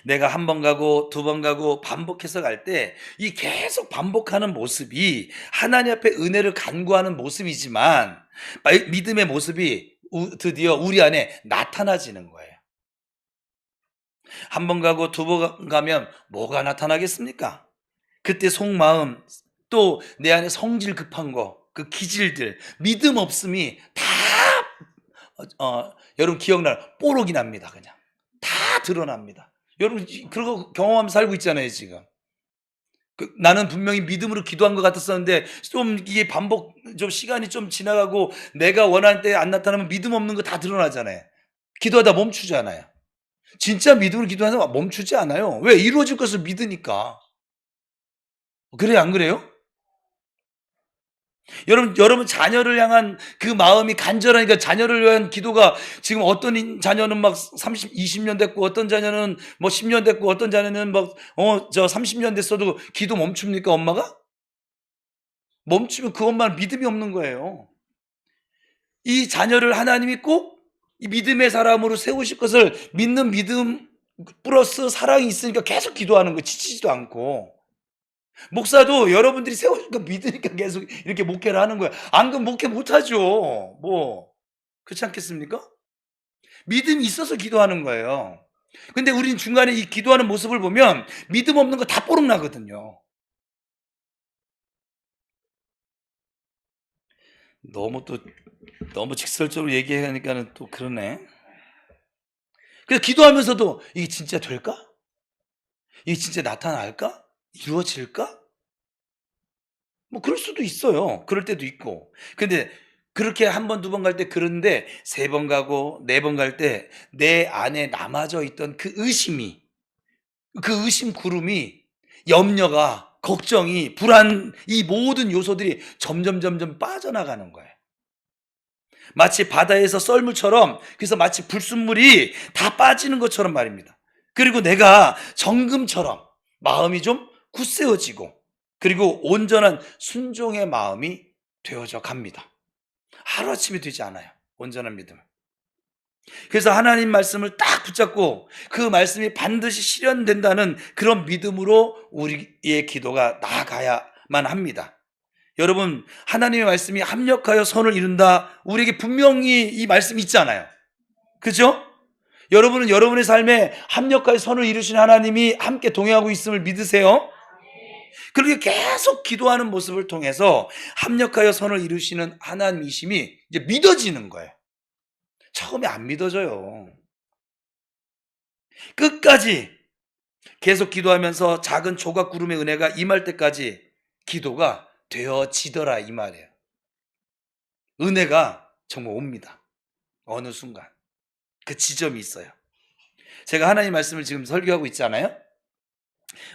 내가 한 번 가고 두 번 가고 반복해서 갈 때 이 계속 반복하는 모습이 하나님 앞에 은혜를 간구하는 모습이지만 믿음의 모습이 드디어 우리 안에 나타나지는 거예요. 한 번 가고 두 번 가면 뭐가 나타나겠습니까? 그때 속마음, 또 내 안에 성질 급한 거, 그 기질들, 믿음 없음이 다 여러분 기억나요? 뽀록이 납니다. 그냥 다 드러납니다. 여러분 그러고 경험하면서 살고 있잖아요 지금. 나는 분명히 믿음으로 기도한 것 같았었는데 좀 이게 반복 좀 시간이 좀 지나가고 내가 원하는 때 안 나타나면 믿음 없는 거 다 드러나잖아요. 기도하다 멈추잖아요. 진짜 믿음으로 기도하다 멈추지 않아요. 왜? 이루어질 것을 믿으니까. 그래요, 안 그래요? 여러분 자녀를 향한 그 마음이 간절하니까 자녀를 위한 기도가 지금 어떤 자녀는 막 30, 20년 됐고 어떤 자녀는 뭐 10년 됐고 어떤 자녀는 막 30년 됐어도 기도 멈춥니까 엄마가? 멈추면 그 엄마는 믿음이 없는 거예요. 이 자녀를 하나님이 꼭 이 믿음의 사람으로 세우실 것을 믿는 믿음 플러스 사랑이 있으니까 계속 기도하는 거예요. 지치지도 않고. 목사도 여러분들이 세우니까 믿으니까 계속 이렇게 목회를 하는 거야. 안 그러면 목회 못하죠. 뭐 그렇지 않겠습니까? 믿음이 있어서 기도하는 거예요. 근데 우린 중간에 이 기도하는 모습을 보면 믿음 없는 거 다 뽀록 나거든요. 너무 직설적으로 얘기하니까는 또 그러네. 그래서 기도하면서도 이게 진짜 될까? 이게 진짜 나타날까? 이루어질까? 뭐 그럴 수도 있어요. 그럴 때도 있고. 근데 그렇게 한 번, 두 번 갈 때 그런데 세 번 가고 네 번 갈 때 내 안에 남아져 있던 그 의심이, 그 의심 구름이, 염려가 걱정이, 불안, 이 모든 요소들이 점점 빠져나가는 거예요. 마치 바다에서 썰물처럼, 그래서 마치 불순물이 다 빠지는 것처럼 말입니다. 그리고 내가 정금처럼 마음이 좀 굳세어지고, 그리고 온전한 순종의 마음이 되어져 갑니다. 하루아침에 되지 않아요, 온전한 믿음은. 그래서 하나님 말씀을 딱 붙잡고 그 말씀이 반드시 실현된다는 그런 믿음으로 우리의 기도가 나아가야만 합니다. 여러분, 하나님의 말씀이 합력하여 선을 이룬다, 우리에게 분명히 이 말씀이 있잖아요. 그죠? 여러분은 여러분의 삶에 합력하여 선을 이루신 하나님이 함께 동행하고 있음을 믿으세요? 그렇게 계속 기도하는 모습을 통해서 합력하여 선을 이루시는 하나님이심이 이제 믿어지는 거예요. 처음에 안 믿어져요. 끝까지 계속 기도하면서 작은 조각구름의 은혜가 임할 때까지 기도가 되어지더라, 이 말이에요. 은혜가 정말 옵니다. 어느 순간 그 지점이 있어요. 제가 하나님 말씀을 지금 설교하고 있잖아요.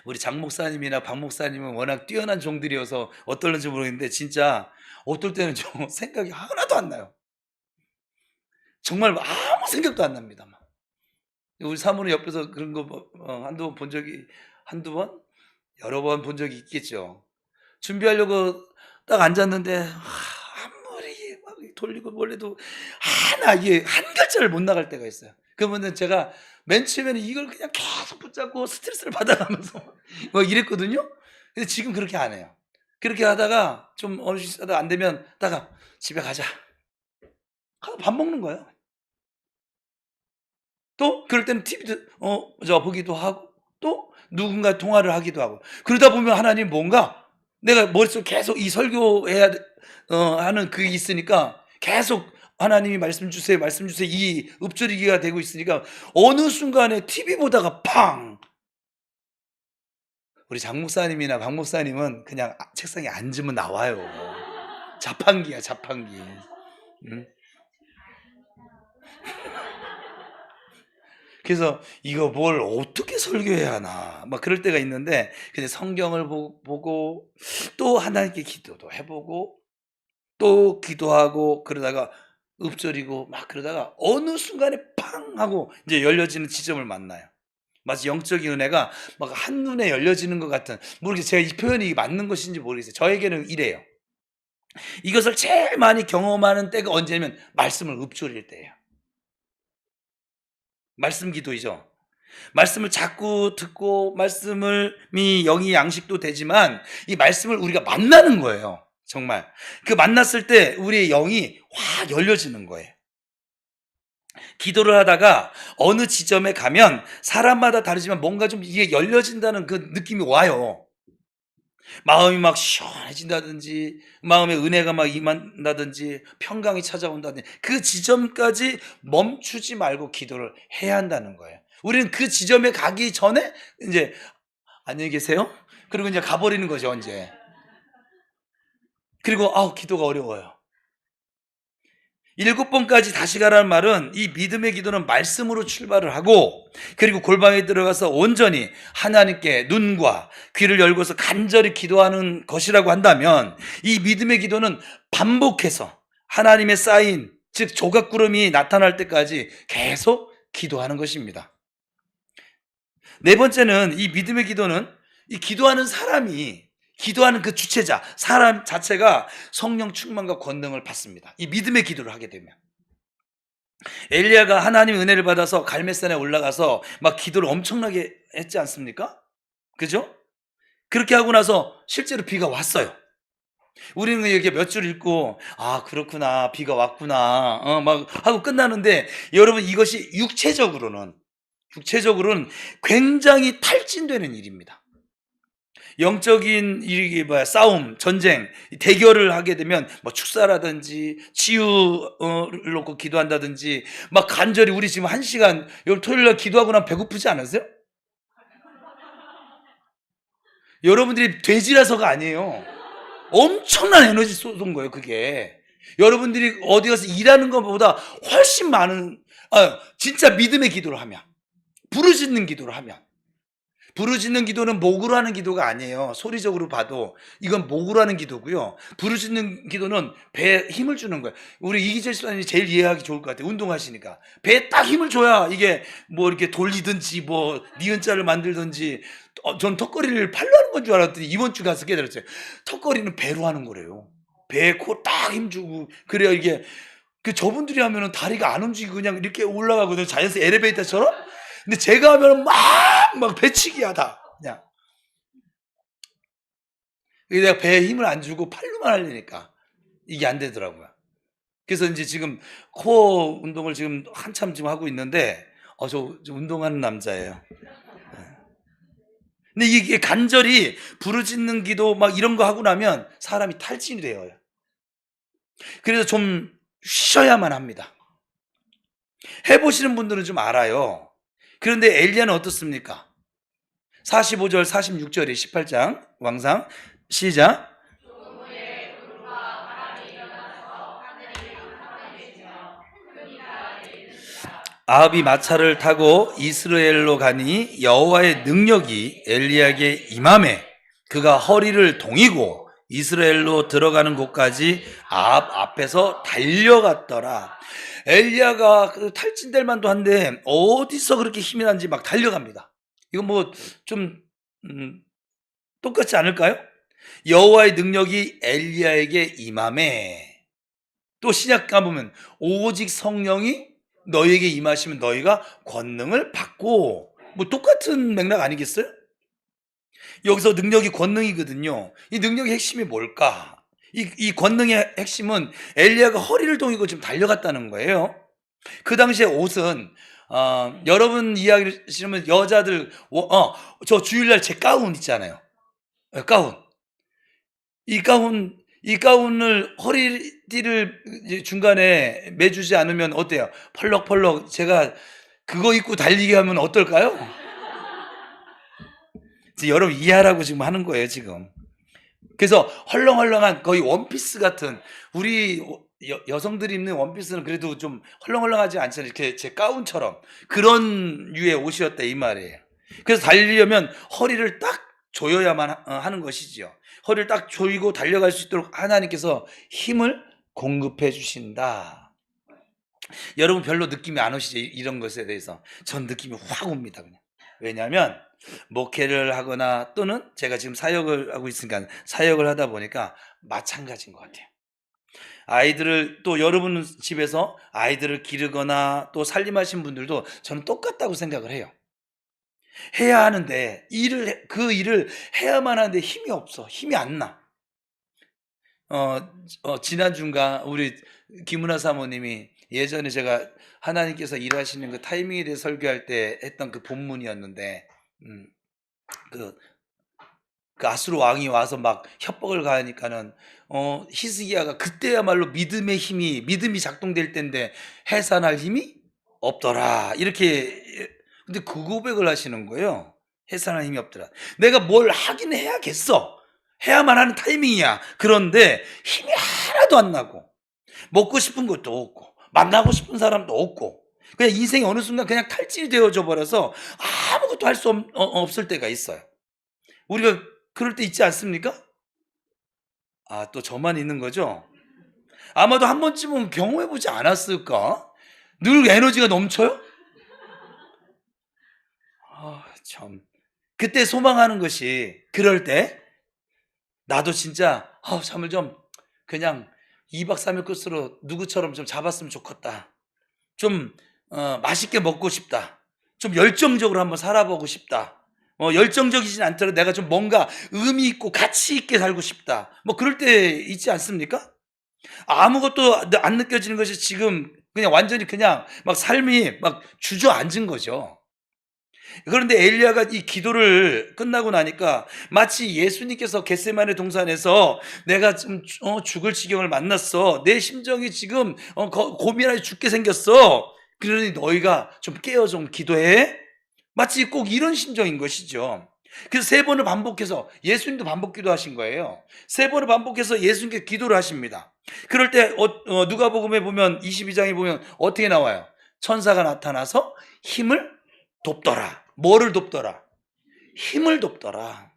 우리 장 목사님이나 박 목사님은 워낙 뛰어난 종들이어서 어떨는지 모르겠는데, 진짜 어떨 때는 좀 생각이 하나도 안 나요. 정말 아무 생각도 안 납니다. 우리 사모님 옆에서 그런 거 한두 번 본 적이, 한두 번? 여러 번 본 적이 있겠죠. 준비하려고 딱 앉았는데 아무리 막 돌리고 몰래도 하나, 이게 한 글자를 못 나갈 때가 있어요. 그러면은 제가 맨 처음에는 이걸 그냥 계속 붙잡고 스트레스를 받아가면서 막 이랬거든요. 근데 지금 그렇게 안 해요. 그렇게 하다가 좀 어느 시간 안 되면 다가 집에 가자 하고 밥 먹는 거예요. 또 그럴 때는 TV도 보기도 하고, 또 누군가 통화를 하기도 하고. 그러다 보면 하나님 뭔가 내가 머릿속에 계속 이 설교해야 하는 그게 있으니까 계속 하나님이 말씀 주세요, 말씀 주세요, 이 읊조리기가 되고 있으니까 어느 순간에 TV 보다가 팡! 우리 장 목사님이나 박 목사님은 그냥 책상에 앉으면 나와요. 자판기야, 자판기. 응? 그래서 이거 뭘 어떻게 설교해야 하나 막 그럴 때가 있는데, 근데 성경을 보고 또 하나님께 기도도 해보고 또 기도하고 그러다가 읊조리고 막 그러다가 어느 순간에 팡 하고 이제 열려지는 지점을 만나요. 마치 영적인 은혜가 막 한눈에 열려지는 것 같은, 모르겠어요. 제가 이 표현이 맞는 것인지 모르겠어요. 저에게는 이래요. 이것을 제일 많이 경험하는 때가 언제냐면 말씀을 읊조릴 때예요. 말씀 기도이죠. 말씀을 자꾸 듣고 말씀이 영이 양식도 되지만 이 말씀을 우리가 만나는 거예요. 정말 그 만났을 때 우리의 영이 확 열려지는 거예요. 기도를 하다가 어느 지점에 가면 사람마다 다르지만 뭔가 좀 이게 열려진다는 그 느낌이 와요. 마음이 막 시원해진다든지, 마음의 은혜가 막 임한다든지, 평강이 찾아온다든지, 그 지점까지 멈추지 말고 기도를 해야 한다는 거예요. 우리는 그 지점에 가기 전에 이제 안녕히 계세요? 그리고 이제 가버리는 거죠, 언제. 그리고 기도가 어려워요. 7번까지 다시 가라는 말은 이 믿음의 기도는 말씀으로 출발을 하고, 그리고 골방에 들어가서 온전히 하나님께 눈과 귀를 열고서 간절히 기도하는 것이라고 한다면, 이 믿음의 기도는 반복해서 하나님의 사인, 즉 조각구름이 나타날 때까지 계속 기도하는 것입니다. 4번째는 이 믿음의 기도는 이 기도하는 사람이, 기도하는 그 주체자, 사람 자체가 성령 충만과 권능을 받습니다. 이 믿음의 기도를 하게 되면. 엘리야가 하나님의 은혜를 받아서 갈멜산에 올라가서 막 기도를 엄청나게 했지 않습니까? 그죠? 그렇게 하고 나서 실제로 비가 왔어요. 우리는 이렇게 몇 줄 읽고 그렇구나, 비가 왔구나 막 하고 끝나는데, 여러분 이것이 육체적으로는 굉장히 탈진되는 일입니다. 영적인 일이 싸움, 전쟁, 대결을 하게 되면 축사라든지 치유를 놓고 기도한다든지 막 간절히, 우리 지금 1시간 토요일날 기도하고 나면 배고프지 않으세요? 여러분들이 돼지라서가 아니에요. 엄청난 에너지 쏟은 거예요, 그게. 여러분들이 어디 가서 일하는 것보다 훨씬 많은, 진짜 믿음의 기도를 하면, 부르짖는 기도를 하면, 부르짖는 기도는 목으로 하는 기도가 아니에요. 소리적으로 봐도 이건 목으로 하는 기도고요. 부르짖는 기도는 배에 힘을 주는 거예요. 우리 이기철 씨님 제일 이해하기 좋을 것 같아요. 운동하시니까 배에 딱 힘을 줘야 이게 뭐 이렇게 돌리든지 뭐 니은자를 만들든지. 전 턱걸이를 팔로 하는 건 줄 알았더니 이번 주 가서 깨달았어요. 턱걸이는 배로 하는 거래요. 배에 코 딱 힘주고 그래야 이게 저분들이 하면은 다리가 안 움직이고 그냥 이렇게 올라가거든요. 자연스 엘리베이터처럼. 근데 제가 하면은 막 배치기 하다. 그냥. 내가 배에 힘을 안 주고 팔로만 하려니까 이게 안 되더라고요. 그래서 이제 지금 코어 운동을 지금 한참 지금 하고 있는데, 저 운동하는 남자예요. 근데 이게 간절히 부르짖는 기도 막 이런 거 하고 나면 사람이 탈진이 돼요. 그래서 좀 쉬어야만 합니다. 해보시는 분들은 좀 알아요. 그런데 엘리야는 어떻습니까? 45절 46절에 18장 왕상 시작. 아합이 마차를 타고 이스라엘로 가니 여호와의 능력이 엘리야에게 임하매 그가 허리를 동이고 이스라엘로 들어가는 곳까지 아합 앞에서 달려갔더라. 엘리야가 탈진될 만도 한데 어디서 그렇게 힘이 난지 막 달려갑니다. 이건 뭐 좀 똑같지 않을까요? 여호와의 능력이 엘리야에게 임하매, 또 신약 가보면 오직 성령이 너희에게 임하시면 너희가 권능을 받고, 뭐 똑같은 맥락 아니겠어요? 여기서 능력이 권능이거든요. 이 능력의 핵심이 뭘까? 이 권능의 핵심은 엘리야가 허리를 동이고 지금 달려갔다는 거예요. 그 당시에 옷은 여러분 이야기를 하시면 여자들 저 주일날 제 가운 있잖아요. 가운. 이 가운을 허리띠를 중간에 매주지 않으면 어때요? 펄럭펄럭. 제가 그거 입고 달리게 하면 어떨까요? 여러분 이해하라고 지금 하는 거예요, 지금. 그래서 헐렁헐렁한 거의 원피스 같은, 우리 여성들이 입는 원피스는 그래도 좀 헐렁헐렁하지 않잖아요. 이렇게 제 가운처럼 그런 류의 옷이었다 이 말이에요. 그래서 달리려면 허리를 딱 조여야만 하는 것이지요. 허리를 딱 조이고 달려갈 수 있도록 하나님께서 힘을 공급해 주신다. 여러분 별로 느낌이 안 오시죠? 이런 것에 대해서. 전 느낌이 확 옵니다, 그냥. 왜냐하면 목회를 하거나 또는 제가 지금 사역을 하고 있으니까 사역을 하다 보니까 마찬가지인 것 같아요. 아이들을, 또 여러분 집에서 아이들을 기르거나 또 살림하신 분들도 저는 똑같다고 생각을 해요. 해야 하는데 그 일을 해야만 하는데 힘이 없어. 힘이 안 나. 지난주인가 우리 김은하 사모님이 예전에 제가 하나님께서 일하시는 그 타이밍에 대해 설교할 때 했던 그 본문이었는데, 그 아수르 왕이 와서 막 협박을 가하니까는 히스기야가 그때야말로 믿음이 작동될 때인데 해산할 힘이 없더라, 이렇게. 근데 그 고백을 하시는 거예요. 해산할 힘이 없더라. 내가 뭘 하긴 해야겠어. 해야만 하는 타이밍이야. 그런데 힘이 하나도 안 나고, 먹고 싶은 것도 없고, 만나고 싶은 사람도 없고, 그냥 인생이 어느 순간 그냥 탈진이 되어져 버려서 아무것도 할 수 없을 때가 있어요. 우리가 그럴 때 있지 않습니까? 또 저만 있는 거죠? 아마도 한 번쯤은 경험해보지 않았을까? 늘 에너지가 넘쳐요? 참. 그때 소망하는 것이, 그럴 때 나도 진짜 잠을 좀 그냥 2박 3일 끝으로 누구처럼 좀 잡았으면 좋겠다. 좀 맛있게 먹고 싶다. 좀 열정적으로 한번 살아보고 싶다. 열정적이진 않더라도 내가 좀 뭔가 의미 있고 가치 있게 살고 싶다. 뭐 그럴 때 있지 않습니까? 아무것도 안 느껴지는 것이 지금 그냥 완전히 그냥 막 삶이 막 주저앉은 거죠. 그런데 엘리야가 이 기도를 끝나고 나니까 마치 예수님께서 겟세마네 동산에서 내가 좀 죽을 지경을 만났어. 내 심정이 지금 고민하게 죽게 생겼어. 그러니 너희가 좀 깨어 좀 기도해. 마치 꼭 이런 심정인 것이죠. 그래서 3번을 반복해서, 예수님도 반복 기도하신 거예요. 3번을 반복해서 예수님께 기도를 하십니다. 그럴 때 누가복음에 보면 22장에 보면 어떻게 나와요? 천사가 나타나서 힘을 돕더라. 뭐를 돕더라? 힘을 돕더라.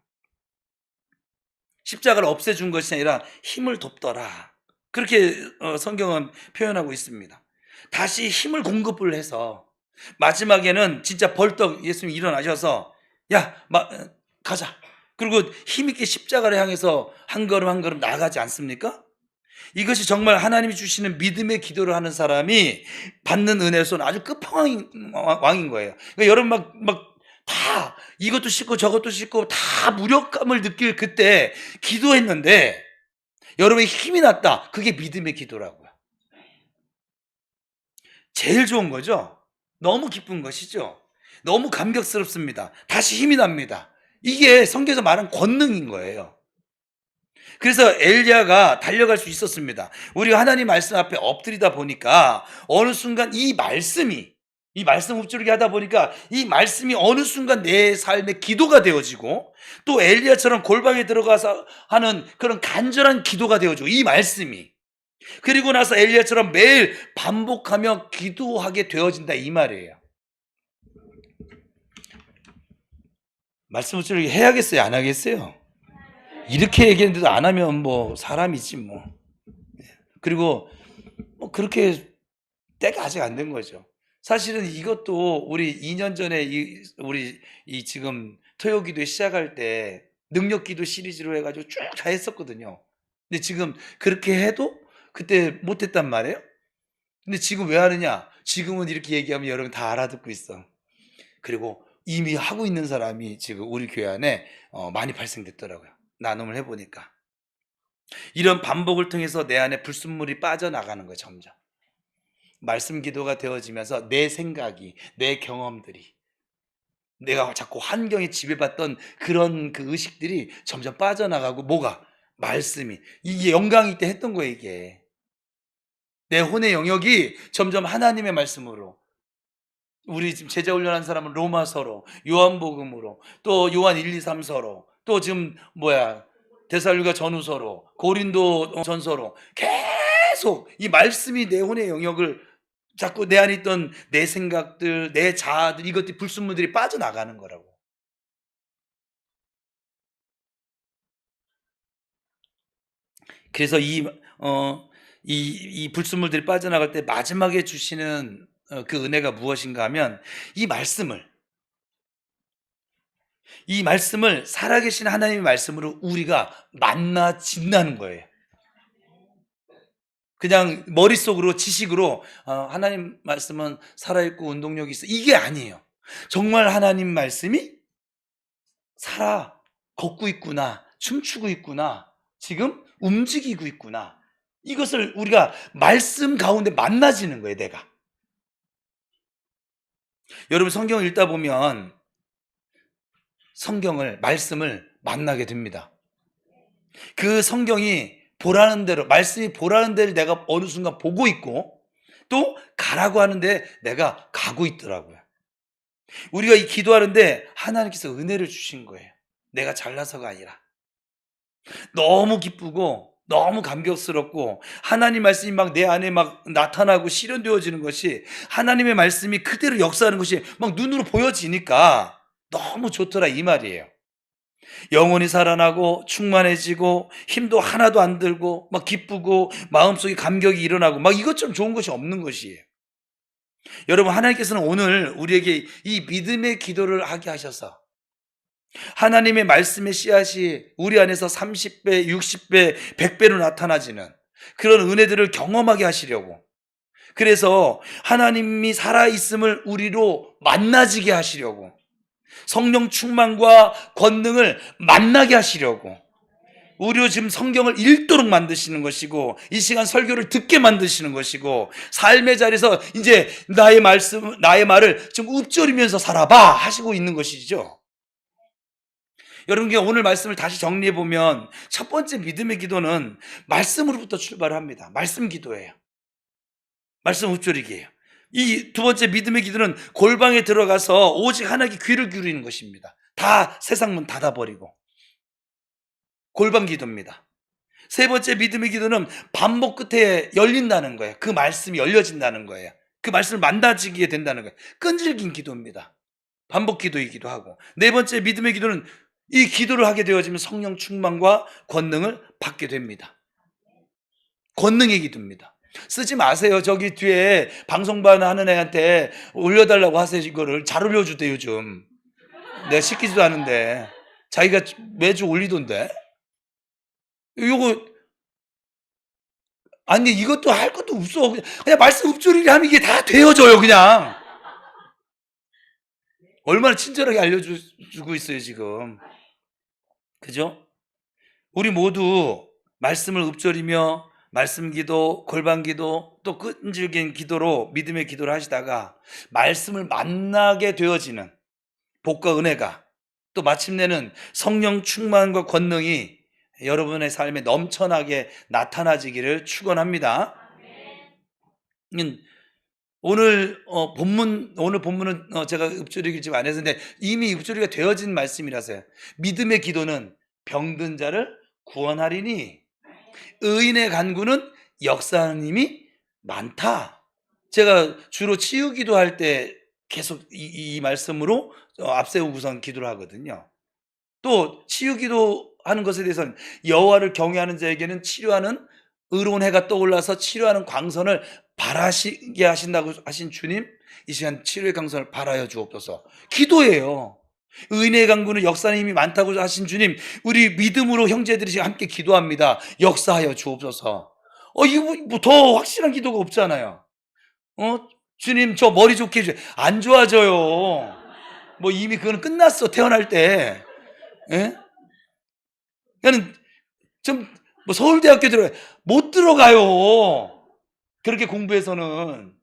십자가를 없애준 것이 아니라 힘을 돕더라. 그렇게 성경은 표현하고 있습니다. 다시 힘을 공급을 해서 마지막에는 진짜 벌떡 예수님이 일어나셔서 야, 가자. 그리고 힘있게 십자가를 향해서 한 걸음 한 걸음 나아가지 않습니까? 이것이 정말 하나님이 주시는 믿음의 기도를 하는 사람이 받는 은혜로서는 아주 끝판왕인 거예요. 그러니까 여러분 다 이것도 싫고 저것도 싫고 다 무력감을 느낄 그때 기도했는데 여러분의 힘이 났다. 그게 믿음의 기도라고요. 제일 좋은 거죠. 너무 기쁜 것이죠. 너무 감격스럽습니다. 다시 힘이 납니다. 이게 성경에서 말하는 권능인 거예요. 그래서 엘리야가 달려갈 수 있었습니다. 우리가 하나님 말씀 앞에 엎드리다 보니까 어느 순간 이 말씀 읊조리게 하다 보니까 이 말씀이 어느 순간 내 삶의 기도가 되어지고 또 엘리야처럼 골방에 들어가서 하는 그런 간절한 기도가 되어지고 이 말씀이 그리고 나서 엘리야처럼 매일 반복하며 기도하게 되어진다 이 말이에요. 말씀 읊조리게 해야겠어요? 안 하겠어요? 이렇게 얘기했는데도 안 하면 뭐 사람이지 뭐. 그리고 뭐 그렇게 때가 아직 안 된 거죠. 사실은 이것도 우리 2년 전에 우리 지금 토요기도 시작할 때 능력기도 시리즈로 해가지고 쭉 다 했었거든요. 근데 지금 그렇게 해도 그때 못했단 말이에요. 근데 지금 왜 하느냐? 지금은 이렇게 얘기하면 여러분 다 알아듣고 있어. 그리고 이미 하고 있는 사람이 지금 우리 교회 안에 많이 발생됐더라고요. 나눔을 해보니까. 이런 반복을 통해서 내 안에 불순물이 빠져나가는 거예요. 점점. 말씀 기도가 되어지면서 내 생각이, 내 경험들이, 내가 자꾸 환경에 지배받던 그런 그 의식들이 점점 빠져나가고 뭐가? 말씀이. 이게 영광이 때 했던 거예요. 이게. 내 혼의 영역이 점점 하나님의 말씀으로, 우리 지금 제자 훈련한 사람은 로마서로, 요한복음으로, 또 요한 1, 2, 3서로, 또 지금 데살로니가 전후서로, 고린도 전서로 계속 이 말씀이 내 혼의 영역을 자꾸 내 안에 있던 내 생각들, 내 자아들, 이것들이 불순물들이 빠져나가는 거라고. 그래서 이 불순물들이 빠져나갈 때 마지막에 주시는 그 은혜가 무엇인가 하면 이 말씀을 살아계신 하나님의 말씀으로 우리가 만나진다는 거예요. 그냥 머릿속으로 지식으로 하나님 말씀은 살아있고 운동력이 있어, 이게 아니에요. 정말 하나님 말씀이 살아 걷고 있구나, 춤추고 있구나, 지금 움직이고 있구나, 이것을 우리가 말씀 가운데 만나지는 거예요. 내가 여러분 성경을 읽다 보면 말씀을 만나게 됩니다. 그 성경이 보라는 대로, 말씀이 보라는 데를 내가 어느 순간 보고 있고 또 가라고 하는데 내가 가고 있더라고요. 우리가 이 기도하는데 하나님께서 은혜를 주신 거예요. 내가 잘나서가 아니라. 너무 기쁘고 너무 감격스럽고 하나님 말씀이 막 내 안에 막 나타나고 실현되어지는 것이, 하나님의 말씀이 그대로 역사하는 것이 막 눈으로 보여지니까 너무 좋더라 이 말이에요. 영혼이 살아나고 충만해지고 힘도 하나도 안 들고 막 기쁘고 마음속에 감격이 일어나고 막 이것처럼 좋은 것이 없는 것이에요. 여러분, 하나님께서는 오늘 우리에게 이 믿음의 기도를 하게 하셔서 하나님의 말씀의 씨앗이 우리 안에서 30배, 60배, 100배로 나타나지는 그런 은혜들을 경험하게 하시려고, 그래서 하나님이 살아있음을 우리로 만나지게 하시려고, 성령 충만과 권능을 만나게 하시려고 우리로 지금 성경을 읽도록 만드시는 것이고, 이 시간 설교를 듣게 만드시는 것이고, 삶의 자리에서 이제 나의 말을 좀 읊조리면서 살아봐 하시고 있는 것이죠. 여러분, 오늘 말씀을 다시 정리해보면 첫 번째 믿음의 기도는 말씀으로부터 출발합니다. 말씀 기도예요. 말씀 읊조리기예요. 이 두 번째 믿음의 기도는 골방에 들어가서 오직 하나님께 귀를 기울이는 것입니다. 다 세상 문 닫아버리고 골방 기도입니다. 세 번째 믿음의 기도는 반복 끝에 열린다는 거예요. 그 말씀이 열려진다는 거예요. 그 말씀을 만나지게 된다는 거예요. 끈질긴 기도입니다. 반복 기도이기도 하고, 네 번째 믿음의 기도는 이 기도를 하게 되어지면 성령 충만과 권능을 받게 됩니다. 권능의 기도입니다. 쓰지 마세요. 저기 뒤에 방송반 하는 애한테 올려달라고 하세요. 이거를 잘 올려주대 요즘. 내가 시키지도 않은데 자기가 매주 올리던데. 요거 아니 이것도 할 것도 없어. 그냥 말씀 읊조리기 하면 이게 다 되어져요. 그냥 얼마나 친절하게 알려주고 있어요 지금. 그죠? 우리 모두 말씀을 읊조리며 말씀 기도, 골방 기도, 또 끈질긴 기도로 믿음의 기도를 하시다가 말씀을 만나게 되어지는 복과 은혜가, 또 마침내는 성령 충만과 권능이 여러분의 삶에 넘쳐나게 나타나지기를 축원합니다. 오늘 본문은 제가 읊조리기 좀 안 했는데 이미 읊조리가 되어진 말씀이라서요. 믿음의 기도는 병든 자를 구원하리니 의인의 간구는 역사하는 힘이 많다. 제가 주로 치유 기도할 때 계속 이 말씀으로 앞세우고선 기도를 하거든요. 또 치유 기도하는 것에 대해서는 여호와를 경외하는 자에게는 치료하는 의로운 해가 떠올라서 치료하는 광선을 발하시게 하신다고 하신 주님, 이 시간 치료의 광선을 발하여 주옵소서. 기도예요. 의인의 강구는 역사는 힘이 많다고 하신 주님, 우리 믿음으로 형제들이 함께 기도합니다. 역사하여 주옵소서. 이거 뭐 더 확실한 기도가 없잖아요. 주님 저 머리 좋게 해주세요. 안 좋아져요. 뭐 이미 그거는 끝났어. 태어날 때. 예? 나는 좀 뭐 서울대학교 못 들어가요. 그렇게 공부해서는.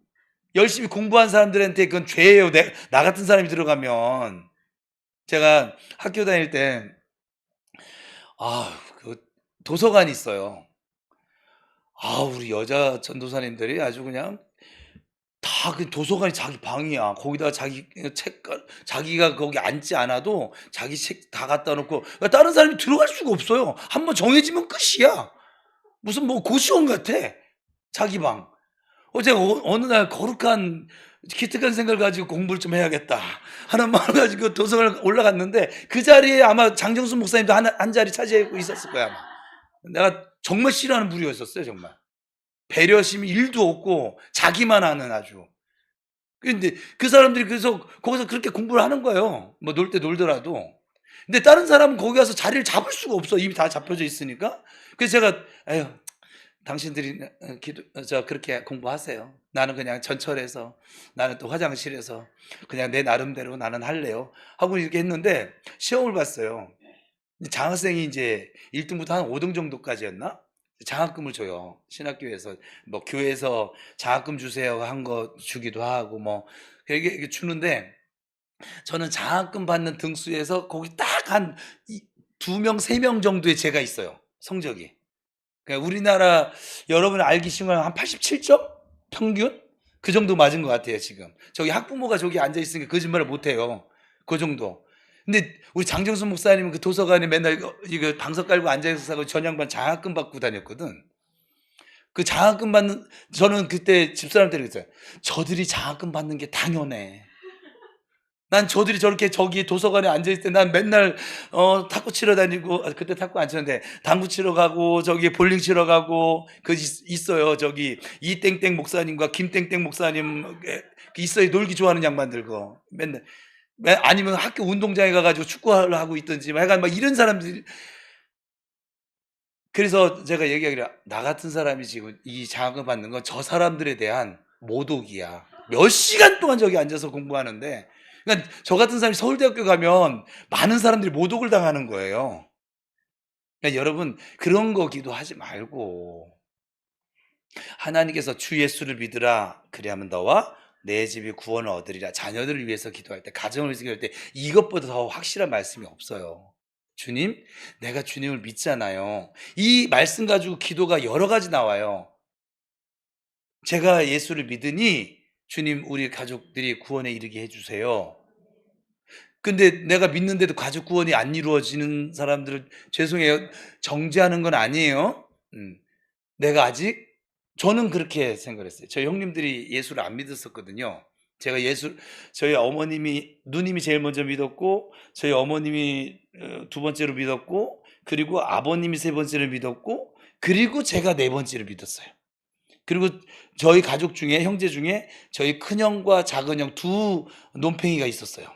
열심히 공부한 사람들한테 그건 죄예요. 나 같은 사람이 들어가면. 제가 학교 다닐 때 그 도서관이 있어요. 우리 여자 전도사님들이 아주 그냥 다 그 도서관이 자기 방이야. 거기다가 자기 책, 자기가 거기 앉지 않아도 자기 책 다 갖다 놓고, 그러니까 다른 사람이 들어갈 수가 없어요. 한번 정해지면 끝이야. 무슨 뭐 고시원 같아. 자기 방. 제가 어느 날 거룩한 기특한 생각을 가지고 공부를 좀 해야겠다 하는 마음을 가지고 도서관을 올라갔는데, 그 자리에 아마 장정수 목사님도 한 자리 차지하고 있었을 거야. 아마. 내가 정말 싫어하는 부류였었어요. 정말 배려심이 1도 없고 자기만 하는 아주. 근데 그 사람들이 그래서 거기서 그렇게 공부를 하는 거예요. 뭐 놀 때 놀더라도. 근데 다른 사람은 거기 가서 자리를 잡을 수가 없어. 이미 다 잡혀져 있으니까. 그래서 제가 당신들이 그렇게 공부하세요. 나는 그냥 전철에서, 나는 또 화장실에서 그냥 내 나름대로 나는 할래요 하고 이렇게 했는데, 시험을 봤어요. 장학생이 이제 1등부터 한 5등 정도까지였나? 장학금을 줘요. 신학교에서. 뭐 교회에서 장학금 주세요 한 거 주기도 하고 뭐 이게 주는데, 저는 장학금 받는 등수에서 거기 딱 한 2명, 3명 정도의 제가 있어요. 성적이. 그러니까 우리나라 여러분 알기 쉬운 건 한 87점? 평균? 그 정도 맞은 것 같아요 지금. 저기 학부모가 저기 앉아있으니까 거짓말을 못해요. 그 정도. 근데 우리 장정수 목사님은 그 도서관에 맨날 이거 방석 깔고 앉아있어서 전양반 장학금 받고 다녔거든. 그 장학금 받는, 저는 그때 집사람들이 그랬어요. 저들이 장학금 받는 게 당연해. 난 저들이 저렇게 저기 도서관에 앉아있을 때 난 맨날 탁구 치러 다니고, 그때 탁구 안 치는데 당구 치러 가고 저기 볼링 치러 가고 있어요. 저기 이땡땡 목사님과 김땡땡 목사님 있어요. 놀기 좋아하는 양반들 거 맨날. 아니면 학교 운동장에 가가지고 축구를 하고 있든지 약간 막 이런 사람들이. 그래서 제가 얘기하기를, 나 같은 사람이 지금 이 장학금 받는 건 저 사람들에 대한 모독이야. 몇 시간 동안 저기 앉아서 공부하는데, 그러니까 저 같은 사람이 서울대학교 가면 많은 사람들이 모독을 당하는 거예요. 그러니까 여러분 그런 거 기도하지 말고, 하나님께서 주 예수를 믿으라 그리하면 너와 내 집이 구원을 얻으리라. 자녀들을 위해서 기도할 때, 가정을 위해서 기도할 때 이것보다 더 확실한 말씀이 없어요. 주님, 내가 주님을 믿잖아요. 이 말씀 가지고 기도가 여러 가지 나와요. 제가 예수를 믿으니 주님 우리 가족들이 구원에 이르게 해주세요. 근데 내가 믿는데도 가족 구원이 안 이루어지는 사람들을, 죄송해요, 정죄하는 건 아니에요. 내가 아직, 저는 그렇게 생각했어요. 저희 형님들이 예수를 안 믿었었거든요. 제가 저희 어머님이, 누님이 제일 먼저 믿었고, 저희 어머님이 두 번째로 믿었고, 그리고 아버님이 세 번째로 믿었고, 그리고 제가 네 번째로 믿었어요. 그리고 저희 가족 중에, 형제 중에 저희 큰형과 작은형 두 논팽이가 있었어요.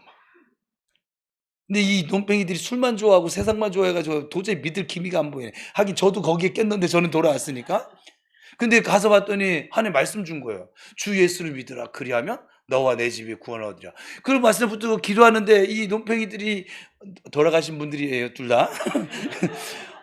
근데 이 논팽이들이 술만 좋아하고 세상만 좋아해가지고 도저히 믿을 기미가 안 보이네. 하긴 저도 거기에 꼈는데 저는 돌아왔으니까. 근데 가서 봤더니 하나님 말씀 준 거예요. 주 예수를 믿으라. 그리하면 너와 내 집이 구원을 얻으리라. 그 말씀 붙들고 기도하는데 이 논팽이들이 돌아가신 분들이에요, 둘 다.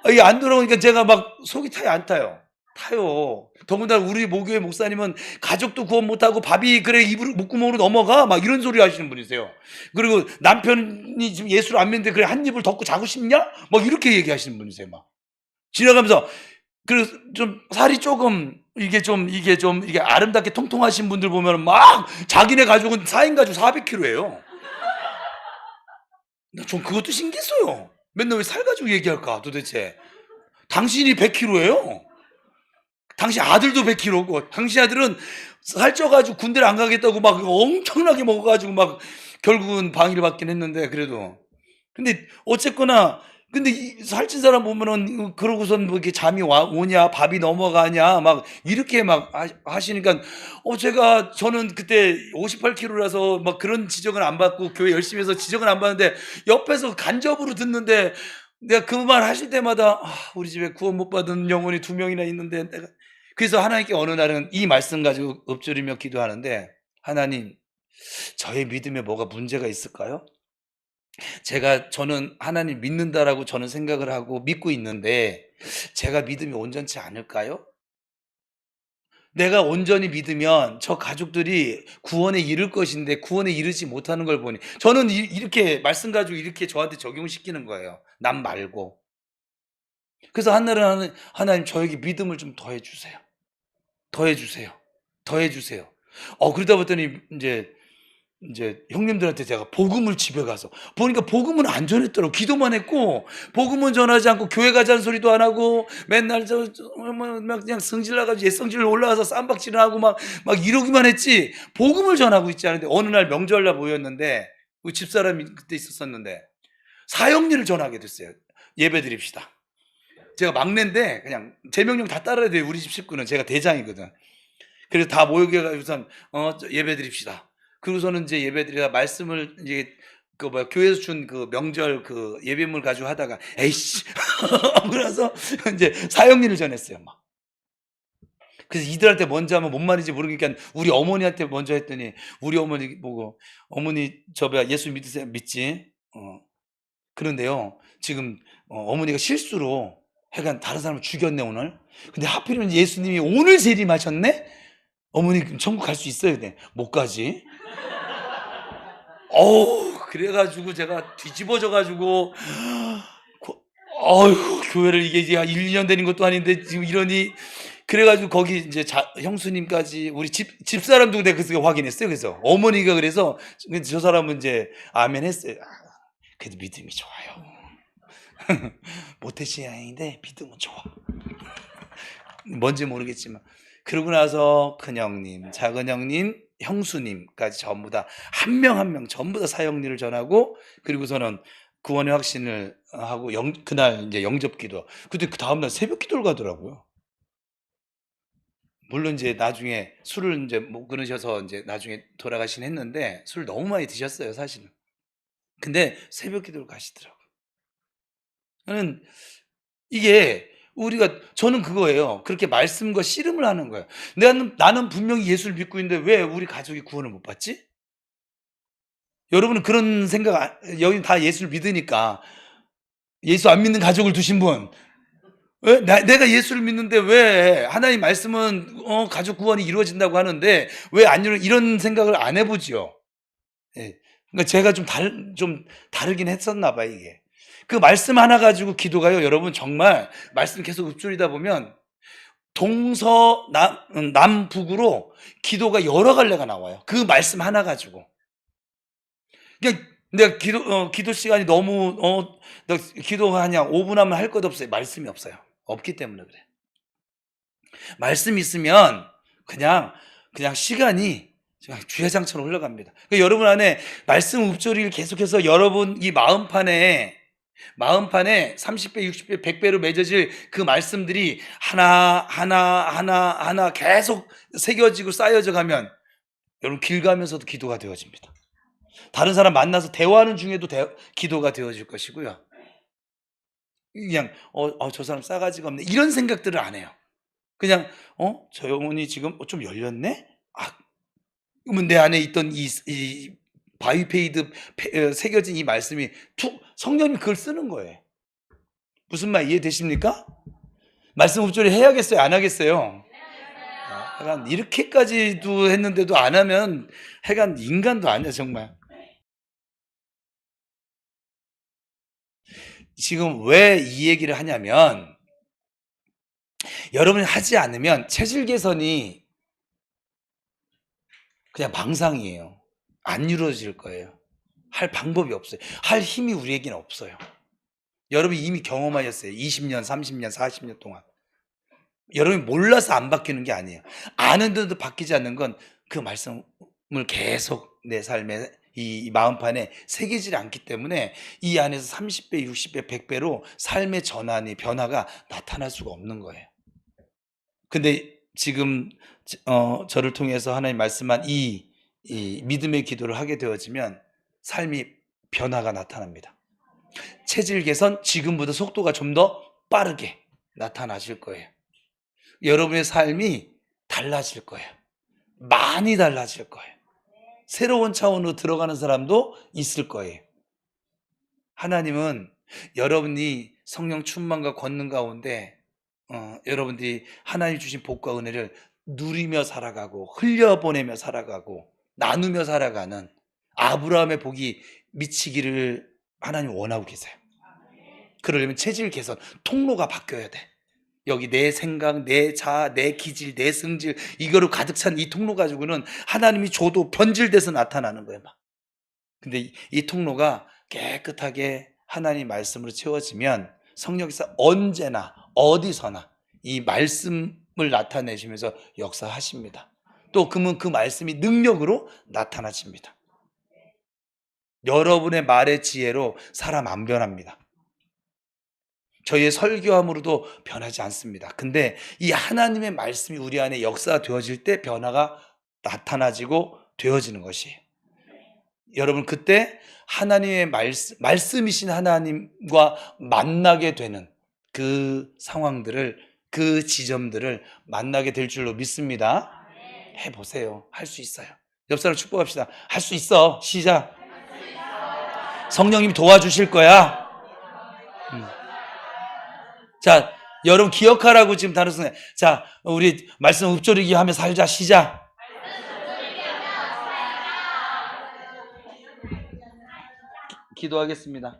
이게 안 돌아오니까 제가 막 속이 타요, 안 타요? 타요. 더군다나 우리 모교회 목사님은 가족도 구원 못하고 밥이 그래 입으로 목구멍으로 넘어가 막 이런 소리 하시는 분이세요. 그리고 남편이 지금 예수를 안 믿는데 그래 한 입을 덮고 자고 싶냐? 막 이렇게 얘기하시는 분이세요. 막 지나가면서. 그래서 좀 살이 조금 이게 아름답게 통통하신 분들 보면 막 자기네 가족은 4인 가족 400kg예요. 전 그것도 신기했어요. 맨날 왜 살 가지고 얘기할까 도대체. 당신이 100kg예요. 당신 아들도 100kg고 당신 아들은 살쪄가지고 군대를 안 가겠다고 막 엄청나게 먹어가지고 막 결국은 방위를 받긴 했는데 그래도. 근데 어쨌거나 근데 살찐 사람 보면은 그러고선 뭐 이렇게 잠이 오냐 밥이 넘어가냐 막 이렇게 막 하시니까 저는 그때 58kg라서 막 그런 지적은 안 받고 교회 열심히 해서 지적은 안 받는데 옆에서 간접으로 듣는데 내가 그 말 하실 때마다 우리 집에 구원 못 받은 영혼이 2명이나 있는데 내가 그래서 하나님께 어느 날은 이 말씀 가지고 엎드리며 기도하는데 하나님 저의 믿음에 뭐가 문제가 있을까요? 저는 하나님 믿는다라고 저는 생각을 하고 믿고 있는데 제가 믿음이 온전치 않을까요? 내가 온전히 믿으면 저 가족들이 구원에 이를 것인데 구원에 이르지 못하는 걸 보니 저는 이렇게 말씀 가지고 이렇게 저한테 적용시키는 거예요. 남 말고. 그래서 한날은 하나님 저에게 믿음을 좀 더해 주세요. 더해 주세요. 더해 주세요. 그러다 봤더니 이제 형님들한테 제가 복음을 집에 가서 보니까 복음은 안 전했더라고. 기도만 했고 복음은 전하지 않고 교회 가자는 소리도 안 하고 맨날 막 그냥 성질 나가지고 옛성질로 올라가서 쌈박질을 하고 막 이러기만 했지 복음을 전하고 있지 않은데 어느 날 명절날 모였는데 우리 집사람이 그때 있었었는데 사형리를 전하게 됐어요. 예배 드립시다. 제가 막내인데 그냥 제 명령 다 따라야 돼요. 우리 집 식구는 제가 대장이거든. 그래서 다 모여게 가지고선 예배 드립시다. 그러고서는 이제 예배드리다 말씀을 이제 교회에서 준 그 명절 그 예배물 가지고 하다가 에이씨 그래서 이제 사형리를 전했어요. 막. 그래서 이들한테 먼저 하면 뭔 말인지 모르니까 우리 어머니한테 먼저 했더니 우리 어머니 보고 어머니 예수 믿으세요? 믿지? 그런데요 지금 어머니가 실수로 해간 다른 사람을 죽였네 오늘. 근데 하필이면 예수님이 오늘 재림하셨네? 어머니 천국 갈 수 있어요? 못 가지. 그래가지고 제가 뒤집어져가지고 교회를 이게 1, 2년 되는 것도 아닌데 지금 이러니 그래가지고 거기 이제 형수님까지 우리 집사람도 내가 그래서 확인했어요. 그래서 어머니가 그래서 저 사람은 이제 아멘 했어요. 그래도 믿음이 좋아요. 모태신앙인데 믿음은 좋아. 뭔지 모르겠지만 그러고 나서 큰형님, 작은형님, 형수님까지 전부 다 한 명 한 명 전부 다 사형리를 전하고 그리고서는 구원의 확신을 하고 그날 이제 영접기도. 근데 그 다음 날 새벽 기도를 가더라고요. 물론 이제 나중에 술을 이제 못 끊으셔서 이제 나중에 돌아가신 했는데 술 너무 많이 드셨어요, 사실은. 근데 새벽 기도를 가시더라고요. 저는 이게 저는 그거예요. 그렇게 말씀과 씨름을 하는 거예요. 나는 분명히 예수를 믿고 있는데 왜 우리 가족이 구원을 못 받지? 여러분은 그런 생각, 여기 다 예수를 믿으니까 예수 안 믿는 가족을 두신 분, 왜 내가 예수를 믿는데 왜 하나님 말씀은 가족 구원이 이루어진다고 하는데 왜 안 이런 생각을 안 해보지요. 예. 그러니까 제가 좀 다르긴 했었나 봐 이게. 그 말씀 하나 가지고 기도가요, 여러분 정말 말씀 계속 읊조리다 보면 남북으로 기도가 여러 갈래가 나와요. 그 말씀 하나 가지고. 그냥 내가 기도 시간이 너무 너 기도하냐 5분 하면 할 것 없어요. 말씀이 없어요. 없기 때문에 그래. 말씀 있으면 그냥 시간이 주야장처럼 흘러갑니다. 그러니까 여러분 안에 말씀 읊조리를 계속해서 여러분 이 마음판에 30배, 60배, 100배로 맺어질 그 말씀들이 하나 계속 새겨지고 쌓여져 가면 여러분 길 가면서도 기도가 되어집니다. 다른 사람 만나서 대화하는 중에도 기도가 되어질 것이고요. 그냥 저 사람 싸가지가 없네 이런 생각들을 안 해요. 그냥 저 영혼이 지금 좀 열렸네? 그러면 내 안에 있던 이 바이페이드 새겨진 이 말씀이 성령님이 그걸 쓰는 거예요. 무슨 말 이해되십니까? 말씀 읊조리 해야겠어요? 안 하겠어요? 하여간 이렇게까지도 했는데도 안 하면 하여간 인간도 아니야 정말. 지금 왜 이 얘기를 하냐면 여러분이 하지 않으면 체질 개선이 그냥 망상이에요. 안 이루어질 거예요. 할 방법이 없어요. 할 힘이 우리에게는 없어요. 여러분이 이미 경험하셨어요. 20년, 30년, 40년 동안. 여러분이 몰라서 안 바뀌는 게 아니에요. 아는데도 바뀌지 않는 건 그 말씀을 계속 내 삶에 이 마음판에 새기지 않기 때문에 이 안에서 30배, 60배, 100배로 삶의 전환이 변화가 나타날 수가 없는 거예요. 근데 지금 저를 통해서 하나님 말씀한 이 믿음의 기도를 하게 되어지면 삶이 변화가 나타납니다. 체질 개선 지금보다 속도가 좀 더 빠르게 나타나실 거예요. 여러분의 삶이 달라질 거예요. 많이 달라질 거예요. 새로운 차원으로 들어가는 사람도 있을 거예요. 하나님은 여러분이 성령 충만과 권능 가운데 여러분들이 하나님 주신 복과 은혜를 누리며 살아가고 흘려보내며 살아가고 나누며 살아가는 아브라함의 복이 미치기를 하나님 원하고 계세요. 그러려면 체질 개선, 통로가 바뀌어야 돼. 여기 내 생각, 내 자아, 내 기질, 내 성질 이거로 가득 찬 이 통로 가지고는 하나님이 줘도 변질돼서 나타나는 거예요. 막. 근데 이 통로가 깨끗하게 하나님 말씀으로 채워지면 성령께서 언제나 어디서나 이 말씀을 나타내시면서 역사하십니다. 또 그러면 그 말씀이 능력으로 나타나십니다. 여러분의 말의 지혜로 사람 안 변합니다. 저희의 설교함으로도 변하지 않습니다. 근데 이 하나님의 말씀이 우리 안에 역사되어질 때 변화가 나타나지고 되어지는 것이에요. 여러분 그때 하나님의 말씀이신 하나님과 만나게 되는 그 상황들을 그 지점들을 만나게 될 줄로 믿습니다. 해보세요. 할 수 있어요. 옆 사람 축복합시다. 할 수 있어. 시작. 성령님이 도와주실 거야. 자, 여러분 기억하라고 지금 다른 순간. 자, 우리 말씀 읊조리기 하며 살자. 시작. 기도하겠습니다.